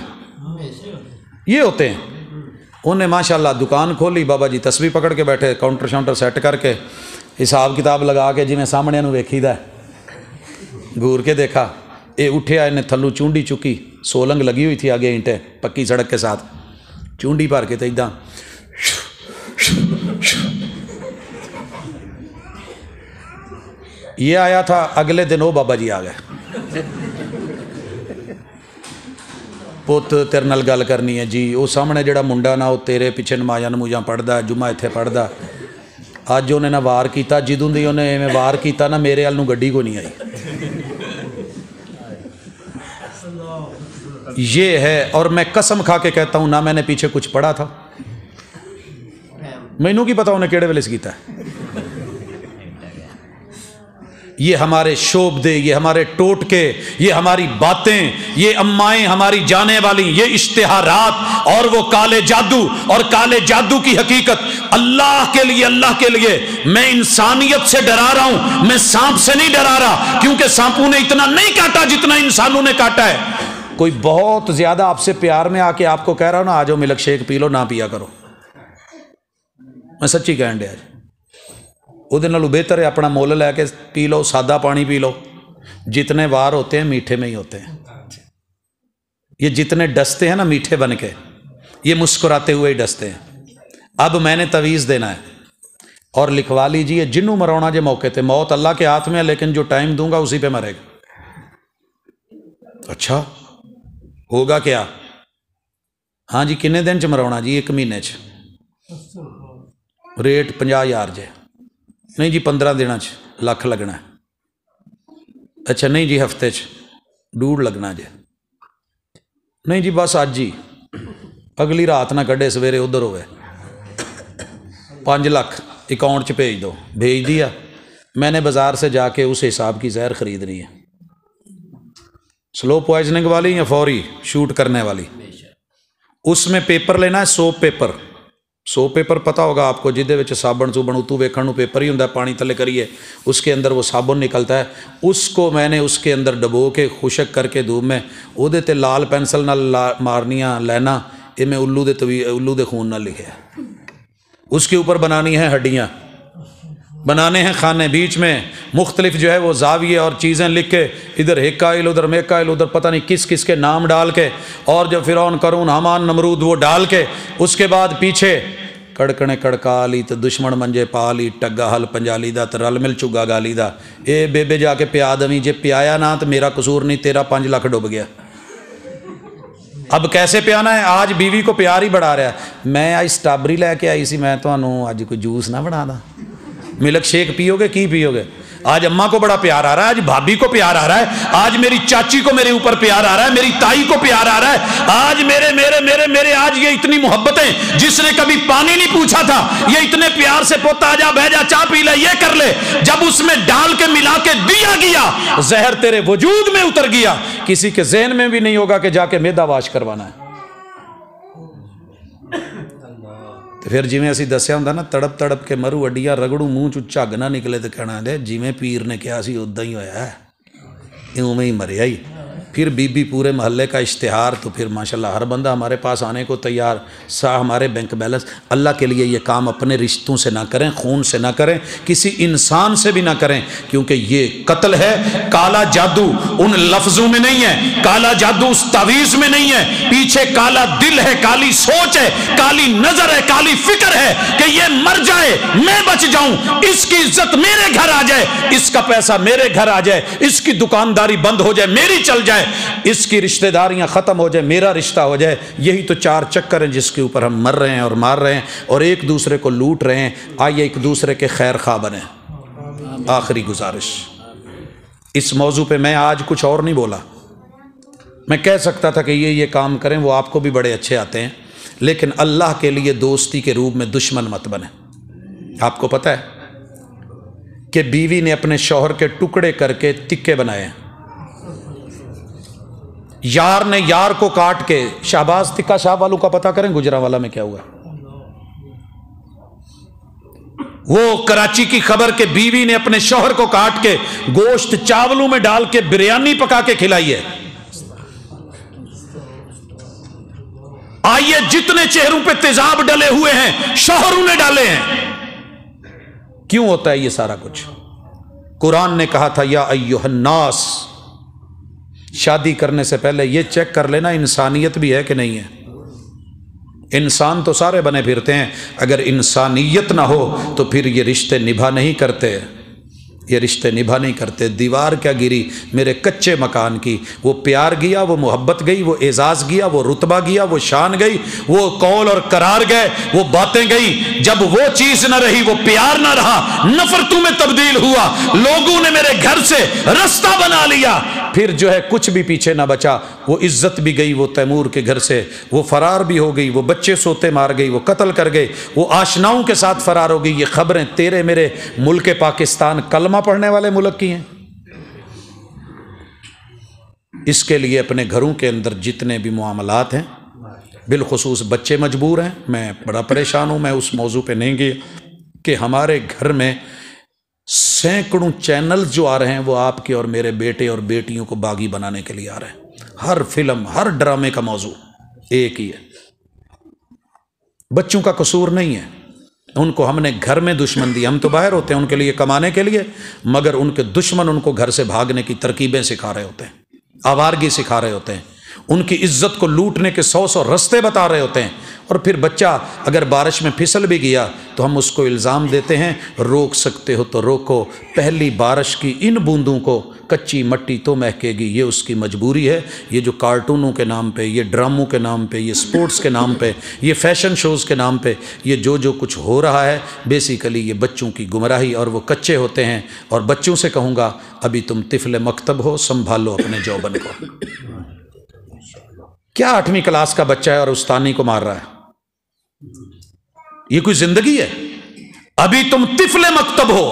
یہ ہوتے ہیں. انہیں ماشاء اللہ دکان کھولی، بابا جی تسبیح پکڑ کے بیٹھے، کاؤنٹر شاؤنٹر سیٹ کر کے حساب کتاب لگا کے جی میں سامنے ویکھی دا گور کے دیکھا. یہ اٹھیا، انہیں تھلو چونڈی چکی، سولنگ لگی ہوئی تھی آگے اینٹیں پکی سڑک کے ساتھ، چونڈی بھر کے تو ادا یہ آیا تھا. اگلے دن وہ بابا جی آ گئے، پوت تیرے نال گل کرنی ہے جی. وہ سامنے جڑا منڈا نا وہ تیرے پیچھے نمازاں نموزاں پڑھدا، جمعہ اتنے پڑھدا. اج انہیں نہ وار کیتا، جدوں دی انہیں میں وار کیتا نا میرے ال گڈی کو نہیں آئی. یہ ہے. اور میں قسم کھا کے کہتا ہوں نہ میں نے پیچھے کچھ پڑھا تھا، مینوں کی پتا انہیں کیڑے ویلے سے کیتا ہے. یہ ہمارے شعب دے، یہ ہمارے ٹوٹکے، یہ ہماری باتیں، یہ امائیں ہماری جانے والی، یہ اشتہارات اور وہ کالے جادو اور کالے جادو کی حقیقت. اللہ کے لیے میں انسانیت سے ڈرا رہا ہوں، میں سانپ سے نہیں ڈرا رہا، کیونکہ سانپوں نے اتنا نہیں کاٹا جتنا انسانوں نے کاٹا ہے. کوئی بہت زیادہ آپ سے پیار میں آ کے آپ کو کہہ رہا ہوں نا آ جاؤ ملک شیک پی لو، نہ پیا کرو. میں سچی کہن ڈیا جی. وہ بہتر ہے اپنا مول لے کے پی لو، سادہ پانی پی لو. جتنے وار ہوتے ہیں میٹھے میں ہی ہوتے ہیں. یہ جتنے ڈستے ہیں نا میٹھے بن کے، یہ مسکراتے ہوئے ہی ڈستے ہیں. اب میں نے تویز دینا ہے اور لکھوا لیجیے، جنوں مرونا جے موقع تے، موت اللہ کے ہاتھ میں ہے لیکن جو ٹائم دوں گا اسی پہ مرے گا. اچھا ہوگا کیا؟ ہاں جی کنے دن چ مرونا جی؟ 1 مہینے چ. ریٹ 50,000 جے. نہیں جی 15 دنوں چ لکھ لگنا ہے. اچھا نہیں جی ہفتے چ 2.5 لگنا جے. نہیں جی بس اج ہی، اگلی رات نہ کڈے، سویرے ادھر ہوئے. 5 لاکھ اکاؤنٹ چ بھیج دو. بھیج دیا. میں نے بازار سے جا کے اس حساب کی زہر خریدنی ہے، سلو پوائزننگ والی یا فوری شوٹ کرنے والی. اس میں پیپر لینا ہے، سوپ پیپر. سوپ پیپر پتہ ہوگا آپ کو، جہدے وچ صابن سوبن اتو ویکھن نوں پیپر ہی ہوندا ہے، پانی تلے کریے اس کے اندر وہ صابن نکلتا ہے. اس کو میں نے اس کے اندر ڈبو کے خشک کر کے دھوپ میں وہ تے لال پینسل نال مارنیاں لینا. یہ میں الو دے خون نال لکھے. اس کے اوپر بنانی ہے ہڈیاں، بنانے ہیں کھانے، بیچ میں مختلف جو ہے وہ زاویے اور چیزیں لکھ کے، ادھر ہیکائل ادھر میکائل ادھر پتہ نہیں کس کس کے نام ڈال کے، اور جو فرعون قارون حامان نمرود وہ ڈال کے، اس کے بعد پیچھے کڑکنے کڑکا لی تو دشمن منجے پا لی، ٹگا ہل پنجالی دا تو رل مل چگا گالی دا. اے بے جا کے پیا دویں، جے پیایا نہ تو میرا قصور نہیں، تیرا 5 لاکھ ڈوب گیا. اب کیسے پیانا ہے؟ آج بیوی کو پیار ہی بڑھا رہا ہے. میں آج سٹرابری لے کے آئی سی، میں تمہوں اج کوئی جوس نہ بنا دا. ملک شیک پیو گے کی پیو گے؟ آج اماں کو بڑا پیار آ رہا ہے، آج بھابھی کو پیار آ رہا ہے، آج میری چاچی کو میرے اوپر پیار آ رہا ہے، میری تائی کو پیار آ رہا ہے. آج میرے آج یہ اتنی محبتیں، جس نے کبھی پانی نہیں پوچھا تھا یہ اتنے پیار سے پوتا آ جا بہ جا چاہ پی لے یہ کر لے. جب اس میں ڈال کے ملا کے دیا گیا، زہر تیرے وجود میں اتر گیا. کسی کے ذہن میں بھی نہیں ہوگا کہ جا کے میدا واش کروانا ہے. پھر جی اسی دسیا ہوں نا، تڑپ تڑپ کے مرو اڈیاں رگڑوں، منہ چ جھگ نہ نکلے تو کہنا دے جی پیر نے کیا سی ادا ہی ہویا ہے، میں ہی مریا ہی. پھر بی بی پورے محلے کا اشتہار. تو پھر ماشاءاللہ ہر بندہ ہمارے پاس آنے کو تیار. ہمارے بینک بیلنس. اللہ کے لیے یہ کام اپنے رشتوں سے نہ کریں، خون سے نہ کریں، کسی انسان سے بھی نہ کریں، کیونکہ یہ قتل ہے. کالا جادو ان لفظوں میں نہیں ہے، کالا جادو اس تعویذ میں نہیں ہے. پیچھے کالا دل ہے، کالی سوچ ہے، کالی نظر ہے، کالی فکر ہے کہ یہ مر جائے میں بچ جاؤں، اس کی عزت میرے گھر آ جائے، اس کا پیسہ میرے گھر آ جائے، اس کی دکانداری بند ہو جائے میری چل جائے، اس کی رشتہ داریاں ختم ہو جائے میرا رشتہ ہو جائے. یہی تو 4 چکر ہیں جس کے اوپر ہم مر رہے ہیں اور مار رہے ہیں اور ایک دوسرے کو لوٹ رہے ہیں. آئیے ایک دوسرے کے خیر خواہ بنیں. آخری گزارش اس موضوع پہ، میں آج کچھ اور نہیں بولا. میں کہہ سکتا تھا کہ یہ کام کریں، وہ آپ کو بھی بڑے اچھے آتے ہیں، لیکن اللہ کے لیے دوستی کے روپ میں دشمن مت بنے. آپ کو پتہ ہے کہ بیوی نے اپنے شوہر کے ٹکڑے کر کے تکے بنائے ہیں. یار نے یار کو کاٹ کے، شہباز تکا شاہ والوں کا پتہ کریں گجرانوالہ میں کیا ہوا؟ وہ کراچی کی خبر کہ بیوی نے اپنے شوہر کو کاٹ کے گوشت چاولوں میں ڈال کے بریانی پکا کے کھلائی ہے۔ آئیے جتنے چہروں پہ تیزاب ڈلے ہوئے ہیں شوہروں نے ڈالے ہیں۔ کیوں ہوتا ہے یہ سارا کچھ؟ قرآن نے کہا تھا یا ایھا الناس، شادی کرنے سے پہلے یہ چیک کر لینا انسانیت بھی ہے کہ نہیں ہے۔ انسان تو سارے بنے پھرتے ہیں، اگر انسانیت نہ ہو تو پھر یہ رشتے نبھا نہیں کرتے، یہ رشتے نبھا نہیں کرتے۔ دیوار کیا گری میرے کچے مکان کی، وہ پیار گیا، وہ محبت گئی، وہ اعزاز گیا، وہ رتبہ گیا، وہ شان گئی، وہ قول اور قرار گئے، وہ باتیں گئی۔ جب وہ چیز نہ رہی، وہ پیار نہ رہا، نفرتوں میں تبدیل ہوا، لوگوں نے میرے گھر سے رستہ بنا لیا، پھر جو ہے کچھ بھی پیچھے نہ بچا۔ وہ عزت بھی گئی وہ تیمور کے گھر سے، وہ فرار بھی ہو گئی، وہ بچے سوتے مار گئی، وہ قتل کر گئے، وہ آشناؤں کے ساتھ فرار ہو گئی۔ یہ خبریں تیرے میرے ملک پاکستان کلمہ پڑھنے والے ملک کی ہیں۔ اس کے لیے اپنے گھروں کے اندر جتنے بھی معاملات ہیں، بالخصوص بچے مجبور ہیں، میں بڑا پریشان ہوں، میں اس موضوع پہ نہیں گیا کہ ہمارے گھر میں سینکڑوں چینل جو آ رہے ہیں وہ آپ کے اور میرے بیٹے اور بیٹیوں کو باغی بنانے کے لیے آ رہے ہیں۔ ہر فلم، ہر ڈرامے کا موضوع ایک ہی ہے۔ بچوں کا قصور نہیں ہے، ان کو ہم نے گھر میں دشمن دی، ہم تو باہر ہوتے ہیں ان کے لیے کمانے کے لیے، مگر ان کے دشمن ان کو گھر سے بھاگنے کی ترکیبیں سکھا رہے ہوتے ہیں، آوارگی سکھا رہے ہوتے ہیں، ان کی عزت کو لوٹنے کے 100 رستے بتا رہے ہوتے ہیں۔ اور پھر بچہ اگر بارش میں پھسل بھی گیا تو ہم اس کو الزام دیتے ہیں روک سکتے ہو تو روکو، پہلی بارش کی ان بوندوں کو کچی مٹی تو مہکے گی، یہ اس کی مجبوری ہے۔ یہ جو کارٹونوں کے نام پہ، یہ ڈراموں کے نام پہ، یہ سپورٹس کے نام پہ، یہ فیشن شوز کے نام پہ، یہ جو کچھ ہو رہا ہے بیسیکلی یہ بچوں کی گمراہی، اور وہ کچے ہوتے ہیں۔ اور بچوں سے کہوں گا ابھی تم طفل مکتب ہو، سنبھالو اپنے جوبن کو۔ کیا 8ویں کلاس کا بچہ ہے اور استانی کو مار رہا ہے؟ یہ کوئی زندگی ہے؟ ابھی تم طفل مکتب ہو،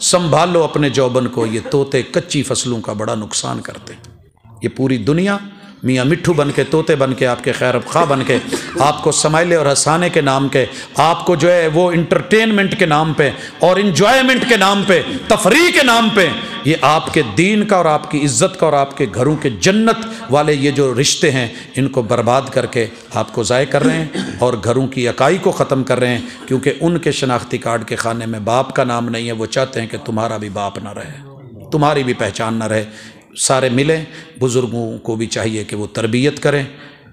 سنبھالو اپنے جوبن کو۔ یہ طوطے کچی فصلوں کا بڑا نقصان کرتے ہیں۔ یہ پوری دنیا میاں مٹھو بن کے، طوطے بن کے، آپ کے خیر خواہ بن کے، آپ کو سمائلے اور ہسانے کے نام کے، آپ کو جو ہے وہ انٹرٹینمنٹ کے نام پہ اور انجوائمنٹ کے نام پہ، تفریح کے نام پہ، یہ آپ کے دین کا اور آپ کی عزت کا اور آپ کے گھروں کے جنت والے یہ جو رشتے ہیں ان کو برباد کر کے آپ کو ضائع کر رہے ہیں اور گھروں کی اکائی کو ختم کر رہے ہیں، کیونکہ ان کے شناختی کارڈ کے خانے میں باپ کا نام نہیں ہے۔ وہ چاہتے ہیں کہ تمہارا بھی باپ نہ رہے، تمہاری بھی پہچان نہ رہے۔ سارے ملیں، بزرگوں کو بھی چاہیے کہ وہ تربیت کریں،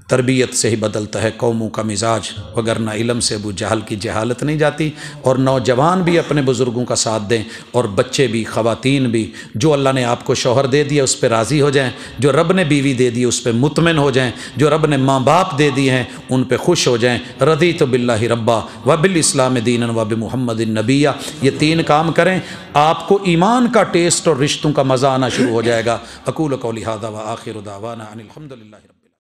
تربیت سے ہی بدلتا ہے قوموں کا مزاج، وگرنہ علم سے ابو جہل کی جہالت نہیں جاتی۔ اور نوجوان بھی اپنے بزرگوں کا ساتھ دیں، اور بچے بھی، خواتین بھی۔ جو اللہ نے آپ کو شوہر دے دیا اس پہ راضی ہو جائیں، جو رب نے بیوی دے دی اس پہ مطمئن ہو جائیں، جو رب نے ماں باپ دے دیے ہیں ان پہ خوش ہو جائیں۔ رضیت باللہ ربا وبالاسلام دینا وبمحمد نبیہ، یہ 3 کام کریں، آپ کو ایمان کا ٹیسٹ اور رشتوں کا مزہ آنا شروع ہو جائے گا۔ اقول قولی ھذا وآخر دعوانا ان الحمد للہ رب